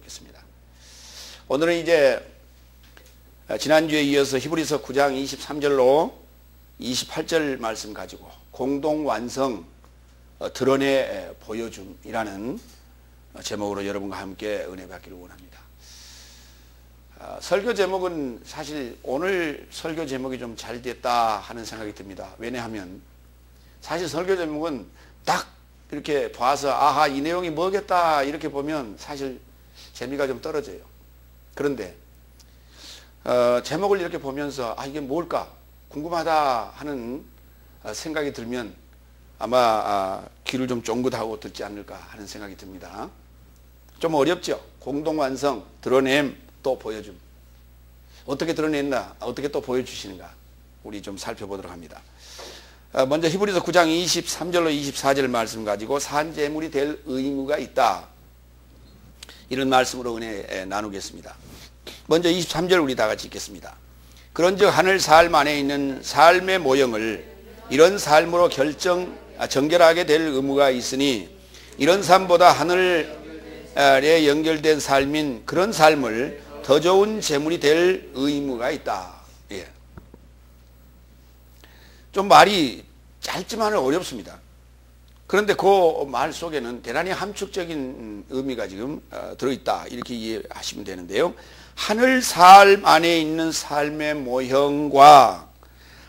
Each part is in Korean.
뵙겠습니다. 오늘은 이제 지난주에 이어서 히브리서 9장 23절로 28절 말씀 가지고 공동완성 드러내 보여줌이라는 제목으로 여러분과 함께 은혜 받기를 원합니다. 설교 제목은 사실 오늘 설교 제목이 좀 잘 됐다 하는 생각이 듭니다. 왜냐하면 사실 설교 제목은 딱 이렇게 봐서 아하 이 내용이 뭐겠다 이렇게 보면 사실 재미가 좀 떨어져요. 그런데 제목을 이렇게 보면서 이게 뭘까 궁금하다 하는 생각이 들면 아마 귀를 좀 쫑긋하고 듣지 않을까 하는 생각이 듭니다. 좀 어렵죠. 공동완성, 드러냄, 또 보여줌. 어떻게 드러낸다, 어떻게 또 보여주시는가 우리 좀 살펴보도록 합니다. 먼저 히브리서 9장 23절로 24절 말씀 가지고 산제물이 될 의무가 있다. 이런 말씀으로 은혜 나누겠습니다. 먼저 23절 우리 다 같이 읽겠습니다. 그런즉 하늘 삶 안에 있는 삶의 모형을 이런 삶으로 정결하게 될 의무가 있으니 이런 삶보다 하늘에 연결된 삶인 그런 삶을 더 좋은 제물이 될 의무가 있다. 예. 좀 말이 짧지만 어렵습니다. 그런데 그 말 속에는 대단히 함축적인 의미가 지금 들어있다. 이렇게 이해하시면 되는데요. 하늘 삶 안에 있는 삶의 모형과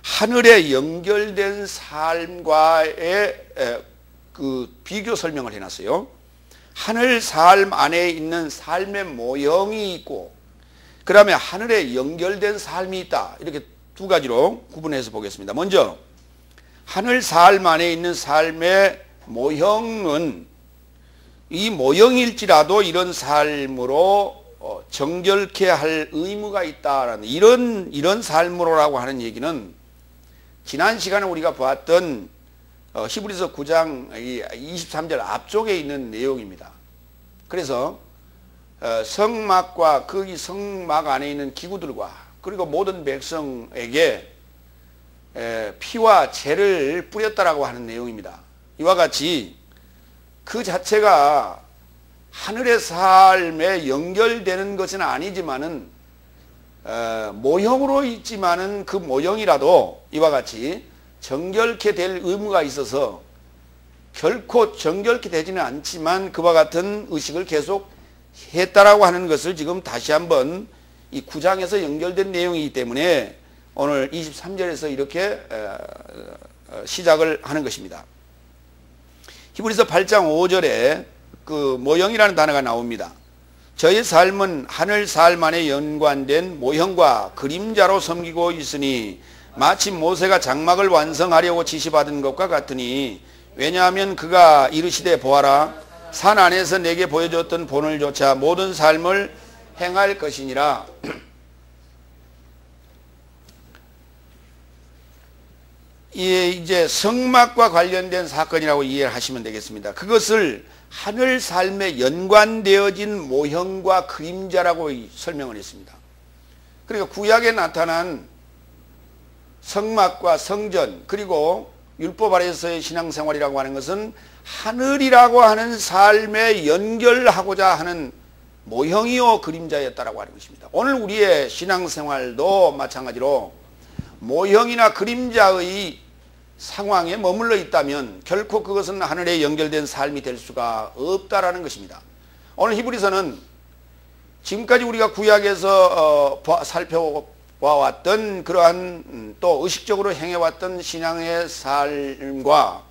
하늘에 연결된 삶과의 그 비교 설명을 해놨어요. 하늘 삶 안에 있는 삶의 모형이 있고 그 다음에 하늘에 연결된 삶이 있다. 이렇게 두 가지로 구분해서 보겠습니다. 먼저 하늘 삶 안에 있는 삶의 모형은 이 모형일지라도 이런 삶으로 정결케 할 의무가 있다라는 이런 삶으로라고 하는 얘기는 지난 시간에 우리가 보았던 히브리서 9장 23절 앞쪽에 있는 내용입니다. 그래서 성막과 그 성막 안에 있는 기구들과 그리고 모든 백성에게 피와 재를 뿌렸다라고 하는 내용입니다. 이와 같이 그 자체가 하늘의 삶에 연결되는 것은 아니지만은 모형으로 있지만은 그 모형이라도 이와 같이 정결케 될 의무가 있어서 결코 정결케 되지는 않지만 그와 같은 의식을 계속 했다라고 하는 것을 지금 다시 한번 이 9장에서 연결된 내용이기 때문에 오늘 23절에서 이렇게 시작을 하는 것입니다. 히브리서 8장 5절에 그 모형이라는 단어가 나옵니다. 저의 삶은 하늘 삶 안에 연관된 모형과 그림자로 섬기고 있으니 마치 모세가 장막을 완성하려고 지시받은 것과 같으니 왜냐하면 그가 이르시되 보아라 산 안에서 내게 보여줬던 본을 조차 모든 삶을 행할 것이니라. 이제 성막과 관련된 사건이라고 이해하시면 되겠습니다. 그것을 하늘 삶에 연관되어진 모형과 그림자라고 설명을 했습니다. 그러니까 구약에 나타난 성막과 성전 그리고 율법 아래에서의 신앙생활이라고 하는 것은 하늘이라고 하는 삶에 연결하고자 하는 모형이요 그림자였다라고 하는 것입니다. 오늘 우리의 신앙생활도 마찬가지로 모형이나 그림자의 상황에 머물러 있다면 결코 그것은 하늘에 연결된 삶이 될 수가 없다라는 것입니다. 오늘 히브리서는 지금까지 우리가 구약에서 살펴봐왔던 그러한 또 의식적으로 행해왔던 신앙의 삶과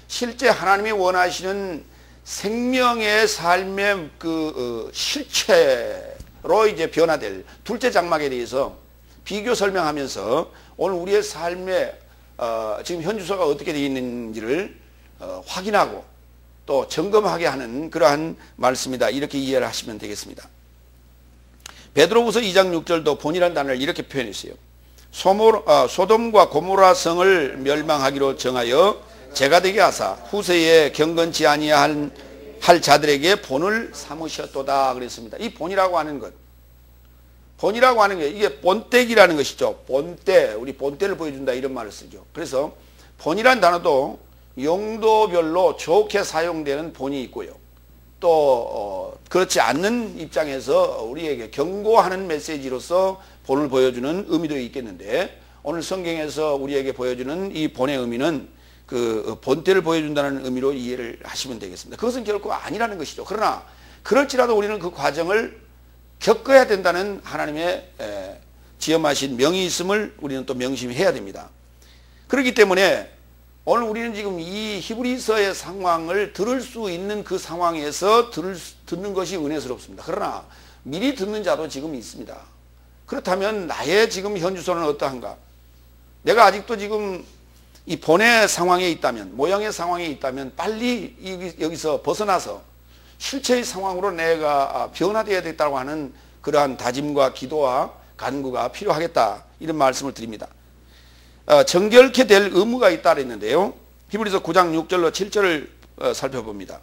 실제 하나님이 원하시는 생명의 삶의 그 실체로 이제 변화될 둘째 장막에 대해서 비교 설명하면서 오늘 우리의 삶의 지금 현주소가 어떻게 되어 있는지를 확인하고 또 점검하게 하는 그러한 말씀이다. 이렇게 이해를 하시면 되겠습니다. 베드로후서 2장 6절도 본이라는 단어를 이렇게 표현했어요. 소돔과 고모라 성을 멸망하기로 정하여 제가 되게 하사 후세에 경건치 아니할 자들에게 본을 삼으셨도다 그랬습니다. 이 본이라고 하는 것, 본이라고 하는 게 이게 본때기라는 것이죠. 본때, 우리 본때를 보여준다 이런 말을 쓰죠. 그래서 본이란 단어도 용도별로 좋게 사용되는 본이 있고요. 또 그렇지 않는 입장에서 우리에게 경고하는 메시지로서 본을 보여주는 의미도 있겠는데, 오늘 성경에서 우리에게 보여주는 이 본의 의미는 그 본때를 보여준다는 의미로 이해를 하시면 되겠습니다. 그것은 결코 아니라는 것이죠. 그러나 그럴지라도 우리는 그 과정을 겪어야 된다는 하나님의 지엄하신 명이 있음을 우리는 또 명심해야 됩니다. 그렇기 때문에 오늘 우리는 지금 이 히브리서의 상황을 들을 수 있는 그 상황에서 듣는 것이 은혜스럽습니다. 그러나 미리 듣는 자도 지금 있습니다. 그렇다면 나의 지금 현주소는 어떠한가? 내가 아직도 지금 이 본의 상황에 있다면, 모형의 상황에 있다면 빨리 여기서 벗어나서 실체의 상황으로 내가 변화되어야 되겠다고 하는 그러한 다짐과 기도와 간구가 필요하겠다, 이런 말씀을 드립니다. 정결케 될 의무가 있다 그랬는데요, 히브리서 9장 6절로 7절을 살펴봅니다.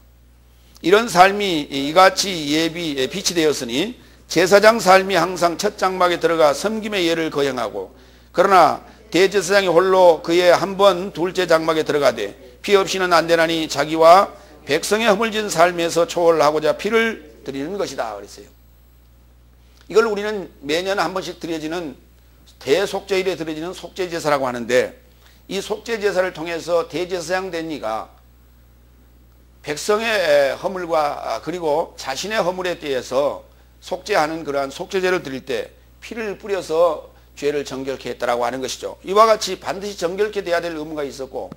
이런 삶이 이같이 빛이 되었으니 제사장 삶이 항상 첫 장막에 들어가 섬김의 예를 거행하고, 그러나 대제사장이 홀로 그의 한 번 둘째 장막에 들어가되 피 없이는 안 되나니 자기와 백성의 허물진 삶에서 초월하고자 피를 드리는 것이다 그랬어요. 이걸 우리는 매년 한 번씩 드려지는 대속죄일에 드려지는 속죄제사라고 하는데, 이 속죄제사를 통해서 대제사장 된 이가 백성의 허물과 그리고 자신의 허물에 대해서 속죄하는 그러한 속죄제를 드릴 때 피를 뿌려서 죄를 정결케 했다라고 하는 것이죠. 이와 같이 반드시 정결케 돼야 될 의무가 있었고,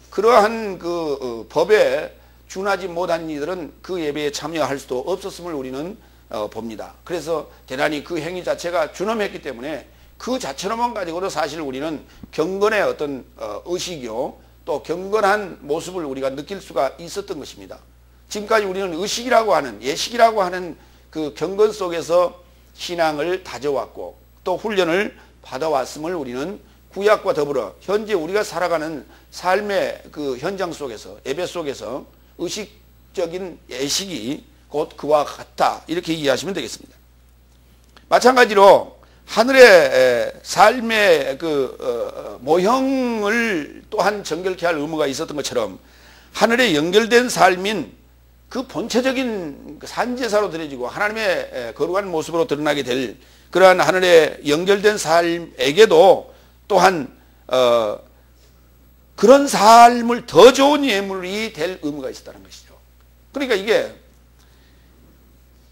그러한 그 법에 준하지 못한 이들은 그 예배에 참여할 수도 없었음을 우리는 봅니다. 그래서 대단히 그 행위 자체가 준엄했기 때문에 그 자체로만 가지고도 사실 우리는 경건의 어떤 의식이요, 또 경건한 모습을 우리가 느낄 수가 있었던 것입니다. 지금까지 우리는 의식이라고 하는, 예식이라고 하는 그 경건 속에서 신앙을 다져왔고 또 훈련을 받아왔음을 우리는 구약과 더불어 현재 우리가 살아가는 삶의 그 현장 속에서, 예배 속에서 의식적인 예식이 곧 그와 같다, 이렇게 이해하시면 되겠습니다. 마찬가지로 하늘의 삶의 그 모형을 또한 정결케 할 의무가 있었던 것처럼, 하늘에 연결된 삶인 그 본체적인 산제사로 드려지고 하나님의 거룩한 모습으로 드러나게 될 그러한 하늘에 연결된 삶에게도 또한 그런 삶을 더 좋은 예물이 될 의무가 있었다는 것이죠. 그러니까 이게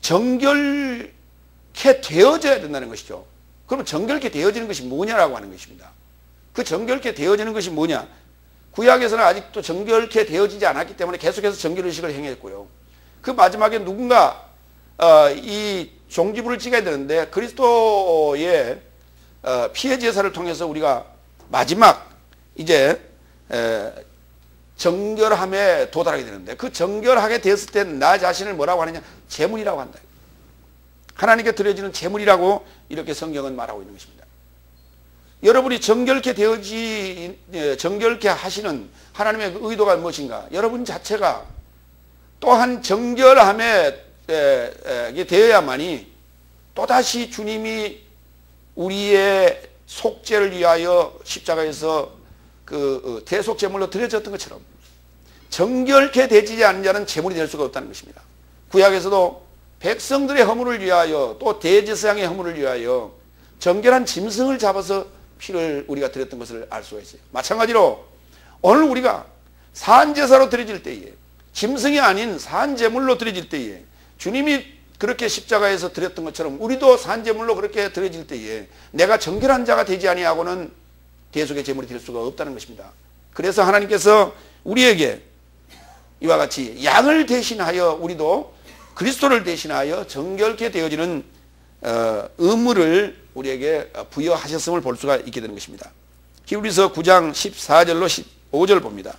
정결케 되어져야 된다는 것이죠. 그럼 정결케 되어지는 것이 뭐냐라고 하는 것입니다. 그 정결케 되어지는 것이 뭐냐? 구약에서는 아직도 정결케 되어지지 않았기 때문에 계속해서 정결의식을 행했고요. 그 마지막에 누군가 이 종지부를 찍어야 되는데, 그리스도의 피해 제사를 통해서 우리가 마지막 이제 정결함에 도달하게 되는데, 그 정결하게 되었을 때 나 자신을 뭐라고 하느냐? 제물이라고 한다. 하나님께 드려지는 제물이라고 이렇게 성경은 말하고 있는 것입니다. 여러분이 정결케 하시는 하나님의 그 의도가 무엇인가? 여러분 자체가 또한 정결함에 되어야만이 또다시 주님이 우리의 속죄를 위하여 십자가에서 그 대속제물로 드려졌던 것처럼 정결케 되지 않는 자는 제물이 될 수가 없다는 것입니다. 구약에서도 백성들의 허물을 위하여 또 대제사장의 허물을 위하여 정결한 짐승을 잡아서 피를 우리가 드렸던 것을 알 수가 있어요. 마찬가지로 오늘 우리가 산제사로 드려질 때에, 짐승이 아닌 산제물로 드려질 때에 주님이 그렇게 십자가에서 드렸던 것처럼 우리도 산제물로 그렇게 드려질 때에 내가 정결한 자가 되지 아니하고는 대속의 제물이 될 수가 없다는 것입니다. 그래서 하나님께서 우리에게 이와 같이 양을 대신하여 우리도 그리스도를 대신하여 정결케 되어지는 의무를 우리에게 부여하셨음을 볼 수가 있게 되는 것입니다. 히브리서 9장 14절로 15절 봅니다.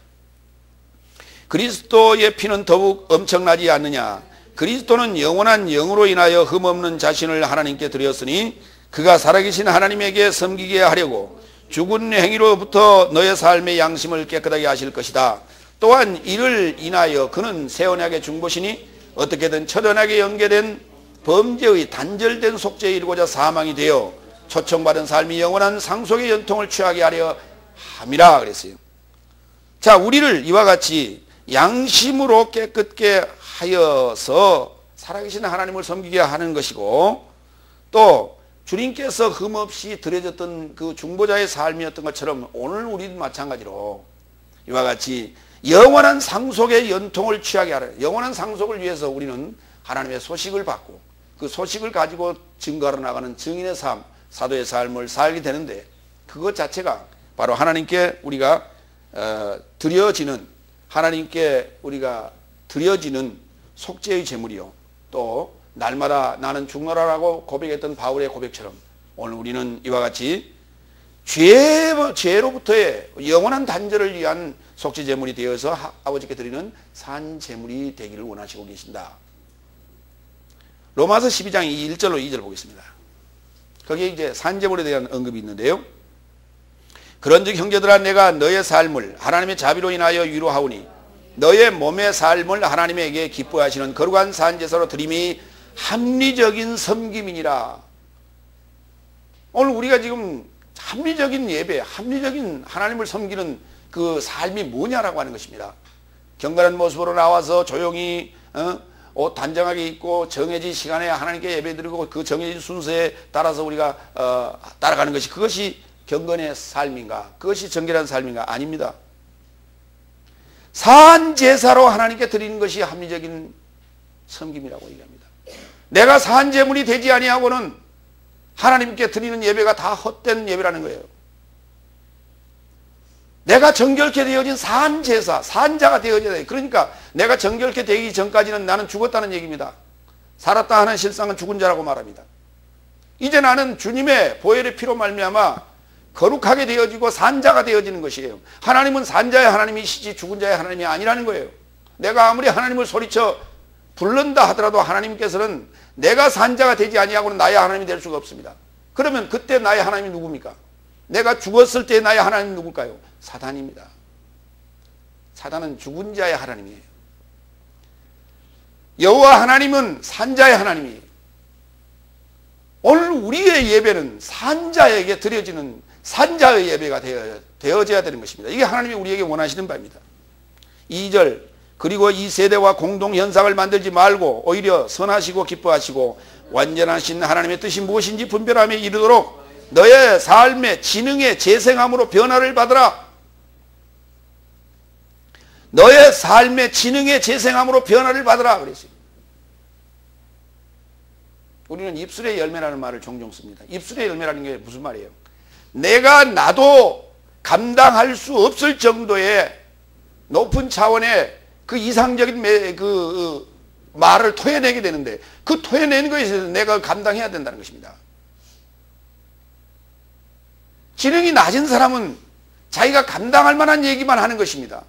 그리스도의 피는 더욱 엄청나지 않느냐? 그리스도는 영원한 영으로 인하여 흠없는 자신을 하나님께 드렸으니 그가 살아계신 하나님에게 섬기게 하려고 죽은 행위로부터 너의 삶의 양심을 깨끗하게 하실 것이다. 또한 이를 인하여 그는 새 언약의 중보시니 어떻게든 첫 언약에 연계된 범죄의 단절된 속죄에 이르고자 사망이 되어 초청받은 삶이 영원한 상속의 연통을 취하게 하려 함이라 그랬어요. 자, 우리를 이와 같이 양심으로 깨끗게 하여서 살아계신 하나님을 섬기게 하는 것이고, 또 주님께서 흠없이 드려졌던 그 중보자의 삶이었던 것처럼 오늘 우리도 마찬가지로 이와 같이 영원한 상속의 연통을 취하게 하는, 영원한 상속을 위해서 우리는 하나님의 소식을 받고 그 소식을 가지고 증거하러 나가는 증인의 삶, 사도의 삶을 살게 되는데, 그것 자체가 바로 하나님께 우리가 드려지는, 하나님께 우리가 드려지는 속죄의 제물이요, 또 날마다 나는 죽노라라고 고백했던 바울의 고백처럼 오늘 우리는 이와 같이 죄로부터의 영원한 단절을 위한 속죄 제물이 되어서 아버지께 드리는 산 제물이 되기를 원하시고 계신다. 로마서 12장 1절로 2절 보겠습니다. 거기에 이제 산 제물에 대한 언급이 있는데요. 그런즉 형제들아, 내가 너의 삶을 하나님의 자비로 인하여 위로하오니 너의 몸의 삶을 하나님에게 기뻐하시는 거룩한 산 제사로 드림이 합리적인 섬김이니라. 오늘 우리가 지금 합리적인 예배, 합리적인 하나님을 섬기는 그 삶이 뭐냐라고 하는 것입니다. 경건한 모습으로 나와서 조용히 옷 단정하게 입고 정해진 시간에 하나님께 예배드리고 그 정해진 순서에 따라서 우리가 따라가는 것이, 그것이 경건의 삶인가? 그것이 정결한 삶인가? 아닙니다. 산 제사로 하나님께 드리는 것이 합리적인 섬김이라고 얘기합니다. 내가 산 제물이 되지 아니하고는 하나님께 드리는 예배가 다 헛된 예배라는 거예요. 내가 정결케 되어진 산 제사, 산자가 되어져야 돼. 그러니까 내가 정결케 되기 전까지는 나는 죽었다는 얘기입니다. 살았다 하는 실상은 죽은 자라고 말합니다. 이제 나는 주님의 보혈의 피로 말미암아 거룩하게 되어지고 산자가 되어지는 것이에요. 하나님은 산자의 하나님이시지 죽은 자의 하나님이 아니라는 거예요. 내가 아무리 하나님을 소리쳐 부른다 하더라도 하나님께서는 내가 산자가 되지 아니하고는 나의 하나님이 될 수가 없습니다. 그러면 그때 나의 하나님이 누굽니까? 내가 죽었을 때 나의 하나님이 누굴까요? 사단입니다. 사단은 죽은 자의 하나님이에요. 여호와 하나님은 산자의 하나님이에요. 오늘 우리의 예배는 산자에게 드려지는 산자의 예배가 되어져야 되는 것입니다. 이게 하나님이 우리에게 원하시는 바입니다. 2절, 그리고 이 세대와 공동현상을 만들지 말고 오히려 선하시고 기뻐하시고 완전하신 하나님의 뜻이 무엇인지 분별함에 이르도록 너의 삶의 지능의 재생함으로 변화를 받으라. 너의 삶의 지능의 재생함으로 변화를 받으라 그랬어요. 우리는 입술의 열매라는 말을 종종 씁니다. 입술의 열매라는 게 무슨 말이에요? 내가 나도 감당할 수 없을 정도의 높은 차원의 그 이상적인 말을 토해내게 되는데, 그 토해내는 것에 있어서 내가 감당해야 된다는 것입니다. 지능이 낮은 사람은 자기가 감당할 만한 얘기만 하는 것입니다.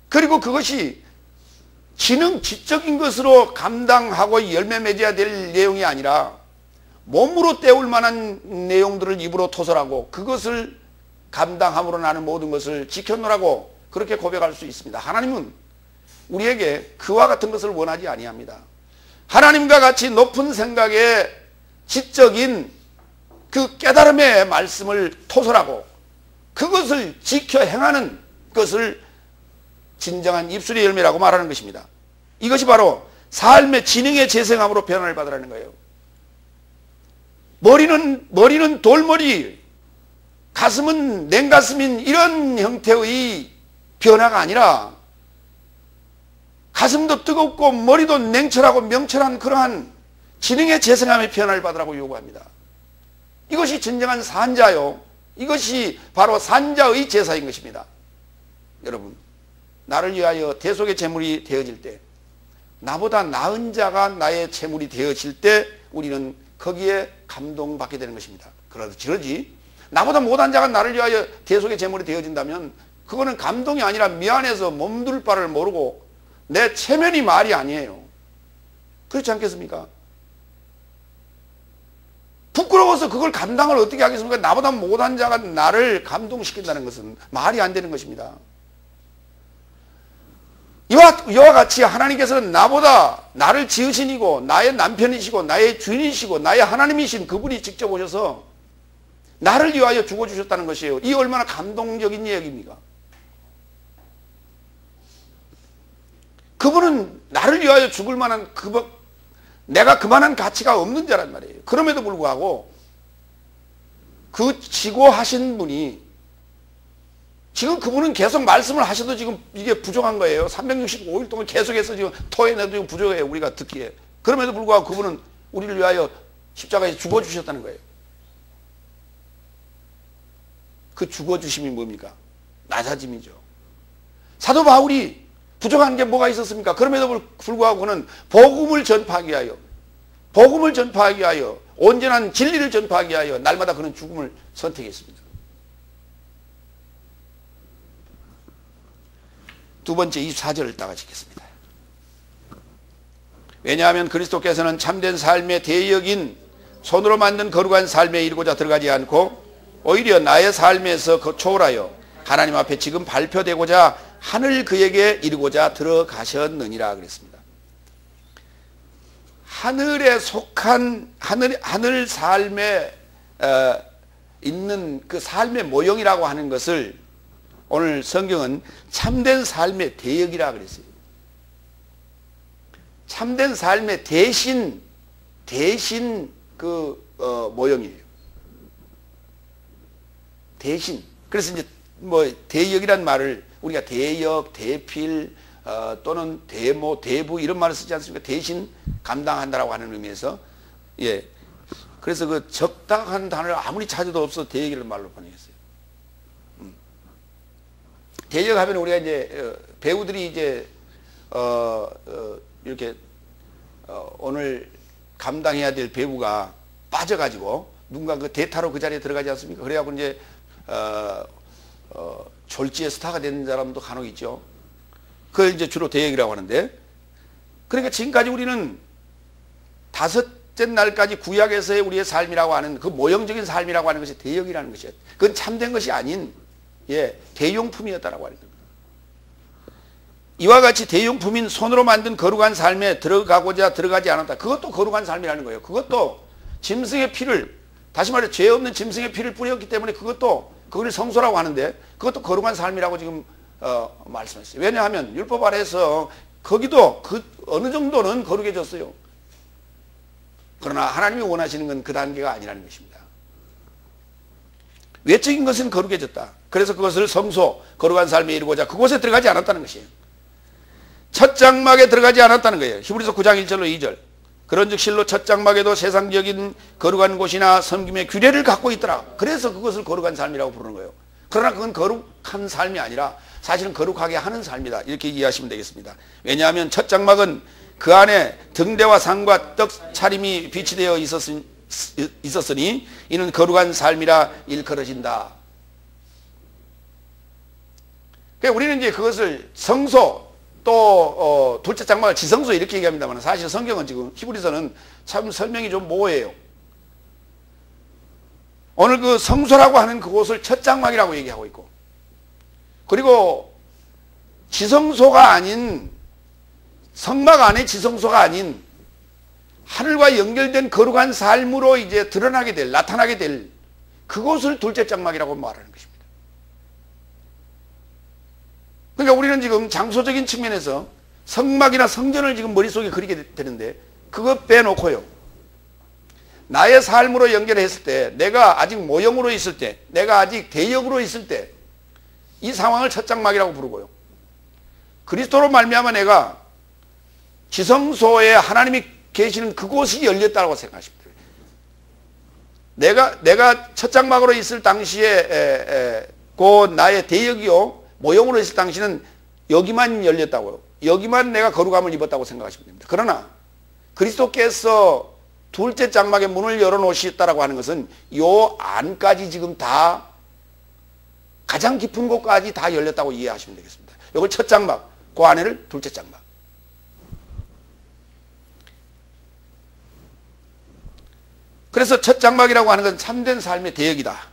그리고 그것이 지적인 것으로 감당하고 열매 맺어야 될 내용이 아니라 몸으로 때울 만한 내용들을 입으로 토설하고 그것을 감당함으로 나는 모든 것을 지켜놓으라고 그렇게 고백할 수 있습니다. 하나님은 우리에게 그와 같은 것을 원하지 아니합니다. 하나님과 같이 높은 생각의 지적인 그 깨달음의 말씀을 토설하고 그것을 지켜 행하는 것을 진정한 입술의 열매라고 말하는 것입니다. 이것이 바로 삶의 지능의 재생함으로 변화를 받으라는 거예요. 머리는 돌머리, 가슴은 냉가슴인 이런 형태의 변화가 아니라 가슴도 뜨겁고 머리도 냉철하고 명철한 그러한 지능의 재생함의 변화를 받으라고 요구합니다. 이것이 진정한 산자요, 이것이 바로 산자의 제사인 것입니다. 여러분, 나를 위하여 대속의 제물이 되어질 때, 나보다 나은 자가 나의 제물이 되어질 때 우리는 거기에 감동받게 되는 것입니다. 그러지 나보다 못한 자가 나를 위하여 대속의 제물이 되어진다면 그거는 감동이 아니라 미안해서 몸둘 바를 모르고 내 체면이 말이 아니에요. 그렇지 않겠습니까? 부끄러워서 그걸 감당을 어떻게 하겠습니까? 나보다 못한 자가 나를 감동시킨다는 것은 말이 안 되는 것입니다. 이와 같이 하나님께서는 나보다 나를 지으신이고 나의 남편이시고 나의 주인이시고 나의 하나님이신 그분이 직접 오셔서 나를 위하여 죽어주셨다는 것이에요. 이 얼마나 감동적인 이야기입니까? 그분은 나를 위하여 죽을 만한 내가 그만한 가치가 없는 자란 말이에요. 그럼에도 불구하고 그 지고하신 분이 지금 그분은 계속 말씀을 하셔도 지금 이게 부족한 거예요. 365일 동안 계속해서 지금 토해내도 지금 부족해요. 우리가 듣기에. 그럼에도 불구하고 그분은 우리를 위하여 십자가에 죽어주셨다는 거예요. 그 죽어주심이 뭡니까? 낮아짐이죠. 사도 바울이 부족한 게 뭐가 있었습니까? 그럼에도 불구하고 그는 복음을 전파하기 위하여 온전한 진리를 전파하기 위하여 날마다 그는 죽음을 선택했습니다. 두 번째 24절을 따라가 읽겠습니다. 왜냐하면 그리스도께서는 참된 삶의 대역인 손으로 만든 거룩한 삶에 이르고자 들어가지 않고 오히려 나의 삶에서 초월하여 하나님 앞에 지금 발표되고자 하늘 그에게 이르고자 들어가셨느니라 그랬습니다. 하늘에 속한 하늘 삶에 있는 그 삶의 모형이라고 하는 것을 오늘 성경은 참된 삶의 대역이라 그랬어요. 참된 삶의 대신 그 모형이에요. 대신. 그래서 이제 뭐 대역이란 말을 우리가 대역, 대필 또는 대모, 대부 이런 말을 쓰지 않습니까? 대신 감당한다라고 하는 의미에서 예. 그래서 그 적당한 단어를 아무리 찾아도 없어 대역이라는 말로 번역했어요. 대역하면 우리가 이제 배우들이 이제 이렇게 오늘 감당해야 될 배우가 빠져가지고 누군가 그 대타로 그 자리에 들어가지 않습니까? 그래갖고 이제 졸지의 스타가 되는 사람도 간혹 있죠. 그걸 이제 주로 대역이라고 하는데, 그러니까 지금까지 우리는 다섯째 날까지 구약에서의 우리의 삶이라고 하는 그 모형적인 삶이라고 하는 것이 대역이라는 것이에요. 그건 참된 것이 아닌 대용품이었다라고 하는 겁니다. 이와 같이 대용품인 손으로 만든 거룩한 삶에 들어가고자 들어가지 않았다. 그것도 거룩한 삶이라는 거예요. 그것도 짐승의 피를, 다시 말해 죄 없는 짐승의 피를 뿌렸기 때문에 그걸 성소라고 하는데 그것도 거룩한 삶이라고 지금 말씀했어요. 왜냐하면 율법 아래에서 거기도 그 어느 정도는 거룩해졌어요. 그러나 하나님이 원하시는 건 그 단계가 아니라는 것입니다. 외적인 것은 거룩해졌다. 그래서 그것을 성소, 거룩한 삶에 이르고자 그곳에 들어가지 않았다는 것이에요. 첫 장막에 들어가지 않았다는 거예요. 히브리서 9장 1절로 2절. 그런즉 실로 첫 장막에도 세상적인 거룩한 곳이나 섬김의 규례를 갖고 있더라. 그래서 그것을 거룩한 삶이라고 부르는 거예요. 그러나 그건 거룩한 삶이 아니라 사실은 거룩하게 하는 삶이다. 이렇게 이해하시면 되겠습니다. 왜냐하면 첫 장막은 그 안에 등대와 상과 떡 차림이 비치되어 있었으니 이는 거룩한 삶이라 일컬어진다. 그러니까 우리는 이제 그것을 성소 또 둘째 장막을 지성소 이렇게 얘기합니다만 사실 성경은 지금 히브리서는 참 설명이 좀 모호해요. 오늘 그 성소라고 하는 그곳을 첫 장막이라고 얘기하고 있고, 그리고 지성소가 아닌 성막 안에 지성소가 아닌 하늘과 연결된 거룩한 삶으로 이제 드러나게 될, 나타나게 될 그곳을 둘째 장막이라고 말하는 것입니다. 그러니까 우리는 지금 장소적인 측면에서 성막이나 성전을 지금 머릿속에 그리게 되는데 그것 빼놓고요. 나의 삶으로 연결했을 때, 내가 아직 모형으로 있을 때, 내가 아직 대역으로 있을 때 이 상황을 첫 장막이라고 부르고요. 그리스도로 말미암아 내가 지성소에 하나님이 계시는 그곳이 열렸다고 생각하십니다. 내가 첫 장막으로 있을 당시에 그 나의 대역이요 모형으로 있을 당시는 여기만 열렸다고요. 여기만 내가 거룩함을 입었다고 생각하시면 됩니다. 그러나 그리스도께서 둘째 장막의 문을 열어놓으셨다고 하는 것은 요 안까지 지금 다 가장 깊은 곳까지 다 열렸다고 이해하시면 되겠습니다. 이걸 첫 장막, 그 안에를 둘째 장막. 그래서 첫 장막이라고 하는 건 참된 삶의 대역이다.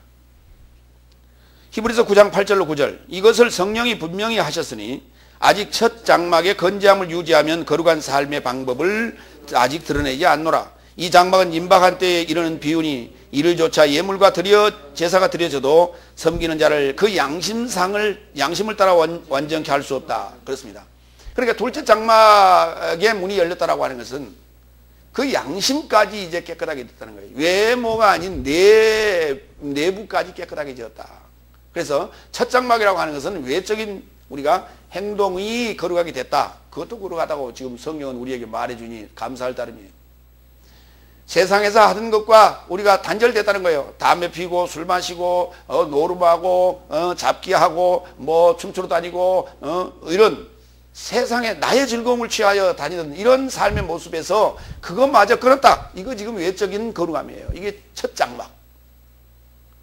히브리서 9장 8절로 9절. 이것을 성령이 분명히 하셨으니 아직 첫 장막의 건재함을 유지하면 거룩한 삶의 방법을 아직 드러내지 않노라. 이 장막은 임박한 때에 이르는 비유니 이를 조차 예물과 제사가 드려져도 섬기는 자를 그 양심을 따라 완전케 할 수 없다. 그렇습니다. 그러니까 둘째 장막의 문이 열렸다라고 하는 것은 그 양심까지 이제 깨끗하게 됐다는 거예요. 외모가 아닌 내부까지 깨끗하게 되었다. 그래서 첫 장막이라고 하는 것은 외적인 우리가 행동이 거룩하게 됐다. 그것도 거룩하다고 지금 성경은 우리에게 말해주니 감사할 따름이에요. 세상에서 하던 것과 우리가 단절됐다는 거예요. 담배 피고 술 마시고 노름하고 잡기하고 뭐 춤추러 다니고 이런 세상에 나의 즐거움을 취하여 다니던 이런 삶의 모습에서 그것마저 끊었다. 이거 지금 외적인 거룩함이에요. 이게 첫 장막.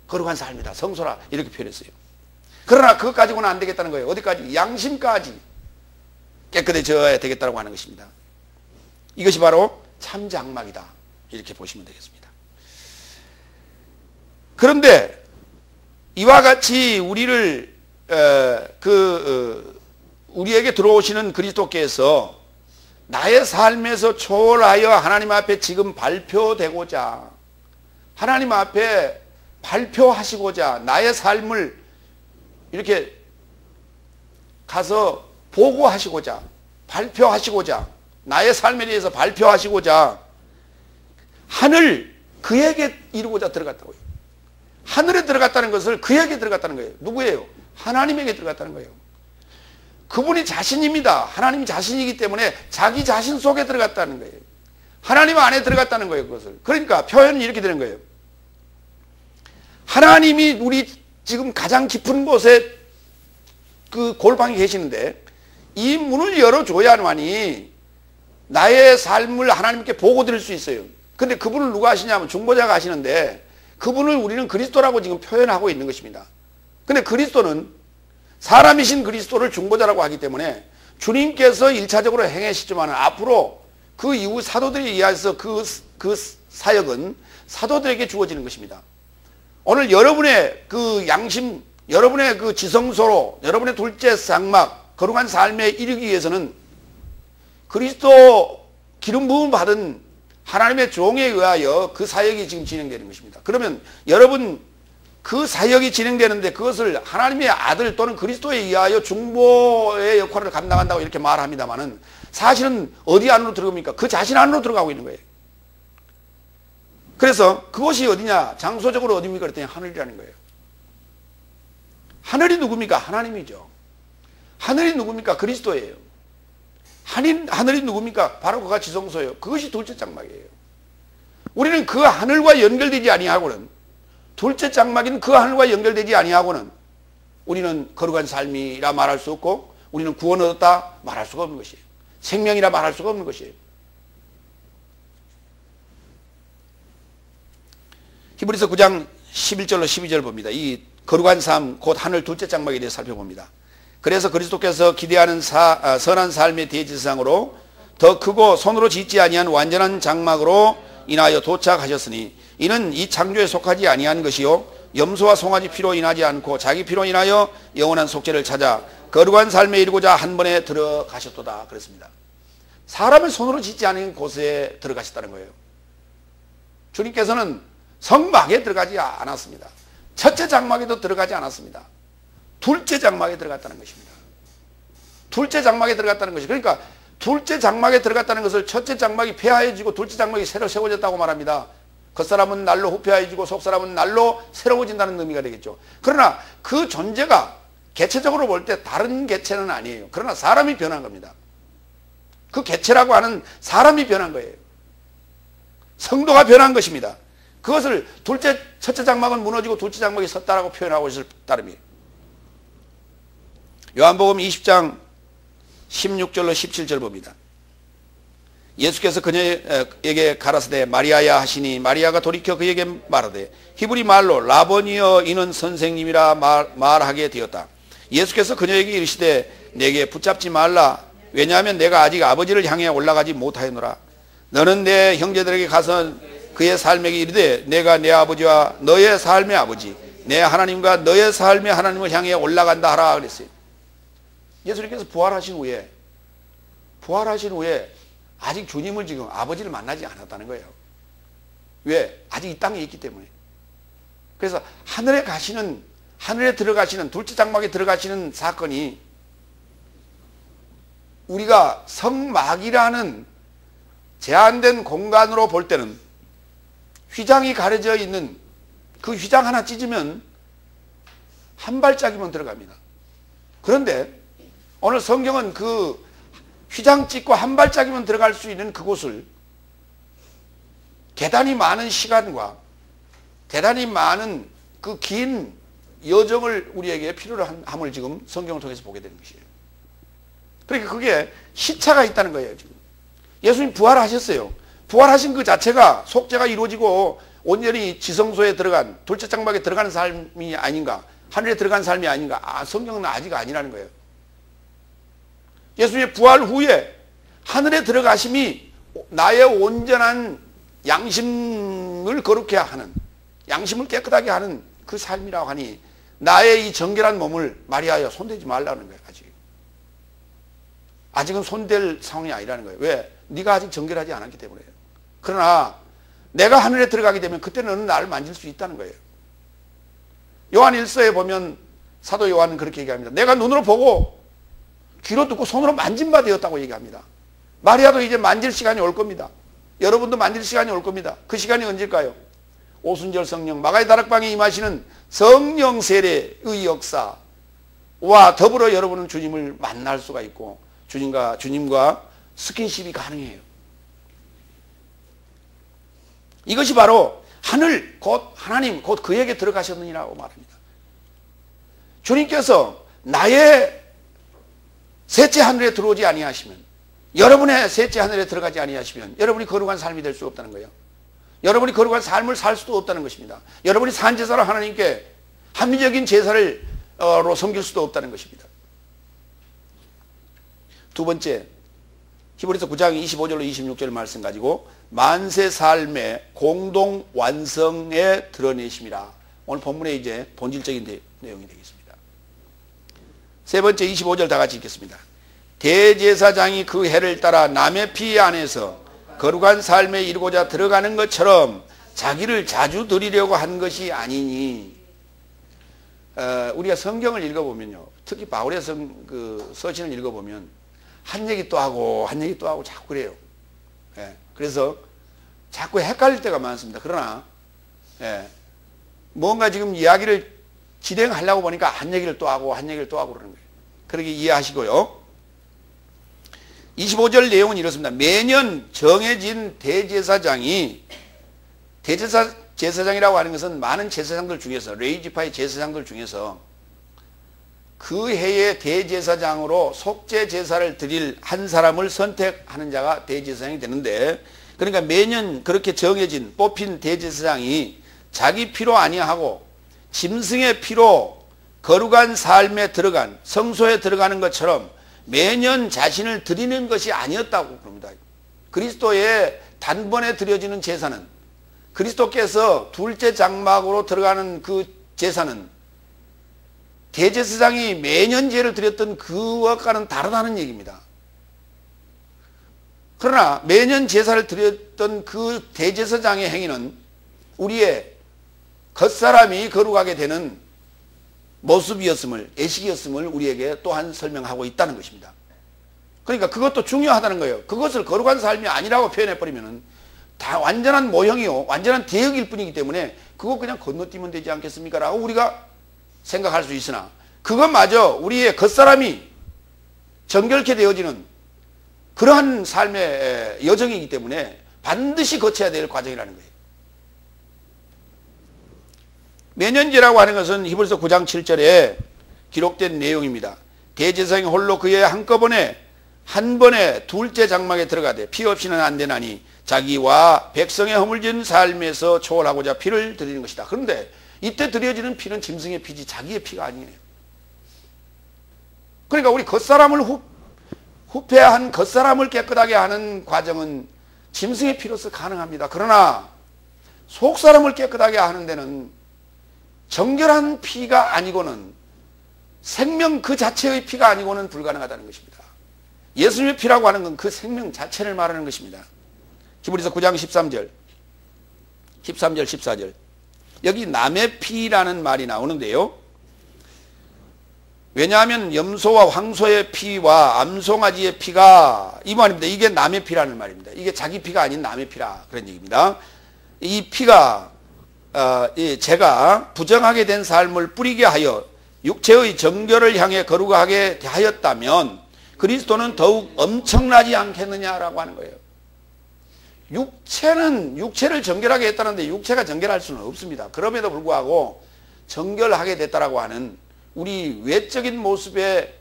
거룩한 삶이다. 성소라 이렇게 표현했어요. 그러나 그것 가지고는 안 되겠다는 거예요. 어디까지? 양심까지 깨끗해져야 되겠다고 하는 것입니다. 이것이 바로 참 장막이다. 이렇게 보시면 되겠습니다. 그런데 이와 같이 우리를 우리에게 들어오시는 그리스도께서 나의 삶에서 초월하여 하나님 앞에 지금 발표되고자 하나님 앞에 발표하시고자 나의 삶을 이렇게 가서 보고하시고자 발표하시고자 나의 삶에 대해서 발표하시고자 하늘 그에게 이루고자 들어갔다고요. 하늘에 들어갔다는 것을 그에게 들어갔다는 거예요. 누구예요? 하나님에게 들어갔다는 거예요. 그분이 자신입니다. 하나님 자신이기 때문에 자기 자신 속에 들어갔다는 거예요. 하나님 안에 들어갔다는 거예요. 그것을. 그러니까 표현이 이렇게 되는 거예요. 하나님이 우리 지금 가장 깊은 곳에 그 골방에 계시는데 이 문을 열어줘야만이 나의 삶을 하나님께 보고 드릴 수 있어요. 근데 그분을 누가 하시냐면 중보자가 하시는데 그분을 우리는 그리스도라고 지금 표현하고 있는 것입니다. 근데 그리스도는 사람이신 그리스도를 중보자라고 하기 때문에 주님께서 1차적으로 행하시지만 앞으로 그 이후 사도들에 의해서 그 사역은 사도들에게 주어지는 것입니다. 오늘 여러분의 그 양심, 여러분의 그 지성소로, 여러분의 둘째 장막, 거룩한 삶에 이르기 위해서는 그리스도 기름 부음 받은 하나님의 종에 의하여 그 사역이 지금 진행되는 것입니다. 그러면 여러분 그 사역이 진행되는데 그것을 하나님의 아들 또는 그리스도에 의하여 중보의 역할을 감당한다고 이렇게 말합니다만은 사실은 어디 안으로 들어갑니까? 그 자신 안으로 들어가고 있는 거예요. 그래서 그것이 어디냐? 장소적으로 어디입니까? 그랬더니 하늘이라는 거예요. 하늘이 누굽니까? 하나님이죠. 하늘이 누굽니까? 그리스도예요. 하늘이 누굽니까? 바로 그가 지성소예요. 그것이 둘째 장막이에요. 우리는 그 하늘과 연결되지 아니하고는 둘째 장막인 그 하늘과 연결되지 아니하고는 우리는 거룩한 삶이라 말할 수 없고 우리는 구원 얻었다 말할 수가 없는 것이에요. 생명이라 말할 수가 없는 것이에요. 히브리서 9장 11절로 12절 봅니다. 이 거룩한 삶 곧 하늘 둘째 장막에 대해서 살펴봅니다. 그래서 그리스도께서 기대하는 선한 삶의 대지상으로 더 크고 손으로 짓지 아니한 완전한 장막으로 인하여 도착하셨으니 이는 이 창조에 속하지 아니한 것이요 염소와 송아지 피로 인하지 않고 자기 피로 인하여 영원한 속죄를 찾아 거룩한 삶에 이르고자 한 번에 들어가셨도다 그랬습니다. 사람의 손으로 짓지 않은 곳에 들어가셨다는 거예요. 주님께서는 성막에 들어가지 않았습니다. 첫째 장막에도 들어가지 않았습니다. 둘째 장막에 들어갔다는 것입니다. 둘째 장막에 들어갔다는 것이 그러니까 둘째 장막에 들어갔다는 것을 첫째 장막이 폐하여지고 둘째 장막이 새로 세워졌다고 말합니다. 겉사람은 날로 후패해지고 속사람은 날로 새로워진다는 의미가 되겠죠. 그러나 그 존재가 개체적으로 볼 때 다른 개체는 아니에요. 그러나 사람이 변한 겁니다. 그 개체라고 하는 사람이 변한 거예요. 성도가 변한 것입니다. 그것을 첫째 장막은 무너지고 둘째 장막이 섰다라고 표현하고 있을 따름이에요. 요한복음 20장 16절로 17절 봅니다. 예수께서 그녀에게 가라사대 마리아야 하시니 마리아가 돌이켜 그에게 말하되 히브리 말로 라보니여 이는 선생님이라 말하게 되었다. 예수께서 그녀에게 이르시되 내게 붙잡지 말라. 왜냐하면 내가 아직 아버지를 향해 올라가지 못하였노라. 너는 내 형제들에게 가서 그의 삶에게 이르되 내가 내 아버지와 너의 삶의 아버지 내 하나님과 너의 삶의 하나님을 향해 올라간다 하라 그랬어요. 예수님께서 부활하신 후에 아직 주님을 지금 아버지를 만나지 않았다는 거예요. 왜? 아직 이 땅에 있기 때문에. 그래서 하늘에 들어가시는 둘째 장막에 들어가시는 사건이 우리가 성막이라는 제한된 공간으로 볼 때는 휘장이 가려져 있는 그 휘장 하나 찢으면 한 발짝이면 들어갑니다. 그런데 오늘 성경은 그 휘장 찢고 한 발짝이면 들어갈 수 있는 그곳을 대단히 많은 시간과 대단히 많은 그 긴 여정을 우리에게 필요로 함을 지금 성경을 통해서 보게 되는 것이에요. 그러니까 그게 시차가 있다는 거예요. 지금 예수님 부활하셨어요. 부활하신 그 자체가 속죄가 이루어지고 온전히 지성소에 들어간, 둘째 장막에 들어가는 삶이 아닌가, 하늘에 들어간 삶이 아닌가. 성경은 아직 아니라는 거예요. 예수님의 부활 후에 하늘에 들어가심이 나의 온전한 양심을 거룩해 하는, 양심을 깨끗하게 하는 그 삶이라고 하니 나의 이 정결한 몸을 마리아여 손대지 말라는 거예요. 아직은 손댈 상황이 아니라는 거예요. 왜? 네가 아직 정결하지 않았기 때문에요. 그러나 내가 하늘에 들어가게 되면 그때는 너는 나를 만질 수 있다는 거예요. 요한 1서에 보면 사도 요한은 그렇게 얘기합니다. 내가 눈으로 보고 귀로 듣고 손으로 만진 바 되었다고 얘기합니다. 마리아도 이제 만질 시간이 올 겁니다. 여러분도 만질 시간이 올 겁니다. 그 시간이 언제일까요? 오순절 성령 마가의 다락방에 임하시는 성령 세례의 역사와 더불어 여러분은 주님을 만날 수가 있고 주님과 스킨십이 가능해요. 이것이 바로 하늘 곧 하나님 곧 그에게 들어가셨느니라고 말합니다. 주님께서 나의 셋째 하늘에 들어오지 아니하시면, 여러분의 셋째 하늘에 들어가지 아니하시면 여러분이 거룩한 삶이 될 수 없다는 거예요. 여러분이 거룩한 삶을 살 수도 없다는 것입니다. 여러분이 산제사로 하나님께 합리적인 제사로 섬길 수도 없다는 것입니다. 두 번째, 히브리서 9장 25절로 26절 말씀 가지고 만세 삶의 공동 완성에 드러내심이라. 오늘 본문의 이제 본질적인 내용이 되겠습니다. 세 번째 25절 다 같이 읽겠습니다. 대제사장이 그 해를 따라 남의 피 안에서 거룩한 삶에 이르고자 들어가는 것처럼 자기를 자주 드리려고 한 것이 아니니. 우리가 성경을 읽어보면요, 특히 바울의 서신을 읽어보면 한 얘기 또 하고 한 얘기 또 하고 자꾸 그래요. 그래서 자꾸 헷갈릴 때가 많습니다. 그러나 뭔가 지금 이야기를 진행하려고 보니까 한 얘기를 또 하고 한 얘기를 또 하고 그러는 거예요. 그렇게 이해하시고요. 25절 내용은 이렇습니다. 매년 정해진 대제사장이, 제사장이라고 하는 것은 많은 제사장들 중에서, 레위지파의 제사장들 중에서 그 해의 대제사장으로 속죄 제사를 드릴 한 사람을 선택하는 자가 대제사장이 되는데, 그러니까 매년 그렇게 정해진 뽑힌 대제사장이 자기 피로 아니하고 짐승의 피로 거룩한 삶에 들어간, 성소에 들어가는 것처럼 매년 자신을 드리는 것이 아니었다고 그럽니다. 그리스도의 단번에 드려지는 제사는, 그리스도께서 둘째 장막으로 들어가는 그 제사는 대제사장이 매년 제를 드렸던 그것과는 다르다는 얘기입니다. 그러나 매년 제사를 드렸던 그 대제사장의 행위는 우리의 겉사람이 거룩하게 되는 모습이었음을, 예식이었음을 우리에게 또한 설명하고 있다는 것입니다. 그러니까 그것도 중요하다는 거예요. 그것을 거룩한 삶이 아니라고 표현해버리면 다 완전한 모형이요, 완전한 대역일 뿐이기 때문에 그거 그냥 건너뛰면 되지 않겠습니까? 라고 우리가 생각할 수 있으나, 그것마저 우리의 겉사람이 정결케 되어지는 그러한 삶의 여정이기 때문에 반드시 거쳐야 될 과정이라는 거예요. 매년제라고 하는 것은 히브리서 9장 7절에 기록된 내용입니다. 대제사장이 홀로 그의 한꺼번에 한 번에 둘째 장막에 들어가되 피 없이는 안 되나니 자기와 백성의 허물진 삶에서 초월하고자 피를 드리는 것이다. 그런데 이때 드려지는 피는 짐승의 피지 자기의 피가 아니에요. 그러니까 우리 겉사람을 후패한 겉사람을 깨끗하게 하는 과정은 짐승의 피로서 가능합니다. 그러나 속사람을 깨끗하게 하는 데는 정결한 피가 아니고는, 생명 그 자체의 피가 아니고는 불가능하다는 것입니다. 예수님의 피라고 하는 건 그 생명 자체를 말하는 것입니다. 히브리서 9장 13절, 14절 여기 남의 피라는 말이 나오는데요, 왜냐하면 염소와 황소의 피와 암송아지의 피가 이 말입니다. 이게 남의 피라는 말입니다. 이게 자기 피가 아닌 남의 피라 그런 얘기입니다. 이 피가 제가 부정하게 된 삶을 뿌리게 하여 육체의 정결을 향해 거룩하게 하였다면 그리스도는 더욱 엄청나지 않겠느냐라고 하는 거예요. 육체를 정결하게 했다는데 육체가 정결할 수는 없습니다. 그럼에도 불구하고 정결하게 됐다라고 하는 우리 외적인 모습의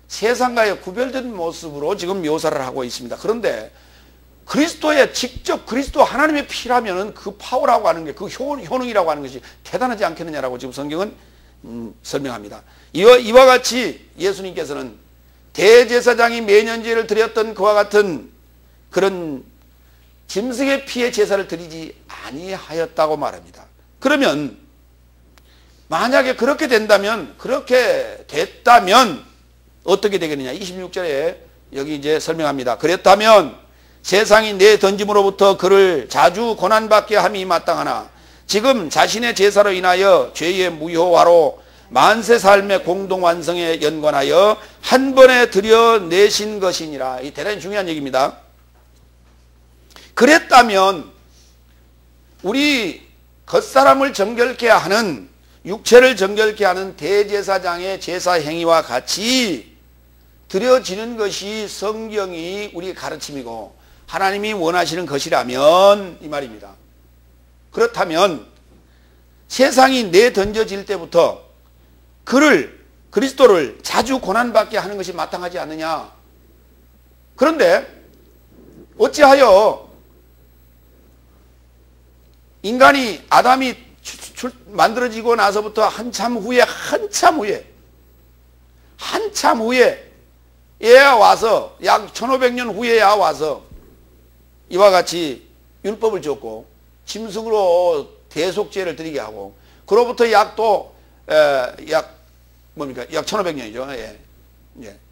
세상과의 구별된 모습으로 지금 묘사를 하고 있습니다. 그런데 그리스도의 직접 그리스도 하나님의 피라면 그 파워라고 하는 게 그 효능이라고 하는 것이 대단하지 않겠느냐라고 지금 성경은 설명합니다. 이와 같이 예수님께서는 대제사장이 매년 제를 드렸던 그와 같은 그런 짐승의 피의 제사를 드리지 아니하였다고 말합니다. 그러면 만약에 그렇게 됐다면 어떻게 되겠느냐? 26절에 여기 이제 설명합니다. 그랬다면 세상이 내 던짐으로부터 그를 자주 고난받게 함이 마땅하나 지금 자신의 제사로 인하여 죄의 무효화로 만세 삶의 공동완성에 연관하여 한 번에 드려내신 것이니라. 이 대단히 중요한 얘기입니다. 그랬다면 우리 겉사람을 정결케 하는 육체를 정결케 하는 대제사장의 제사 행위와 같이 드려지는 것이 성경이 우리 가르침이고 하나님이 원하시는 것이라면 이 말입니다. 그렇다면 세상이 내던져질 때부터 그리스도를 자주 고난받게 하는 것이 마땅하지 않느냐. 그런데 어찌하여 인간이 아담이 만들어지고 나서부터 한참 후에 와서 약 1500년 후에야 와서 이와 같이 율법을 줬고 짐승으로 대속죄를 드리게 하고 그로부터 약 1500년이죠.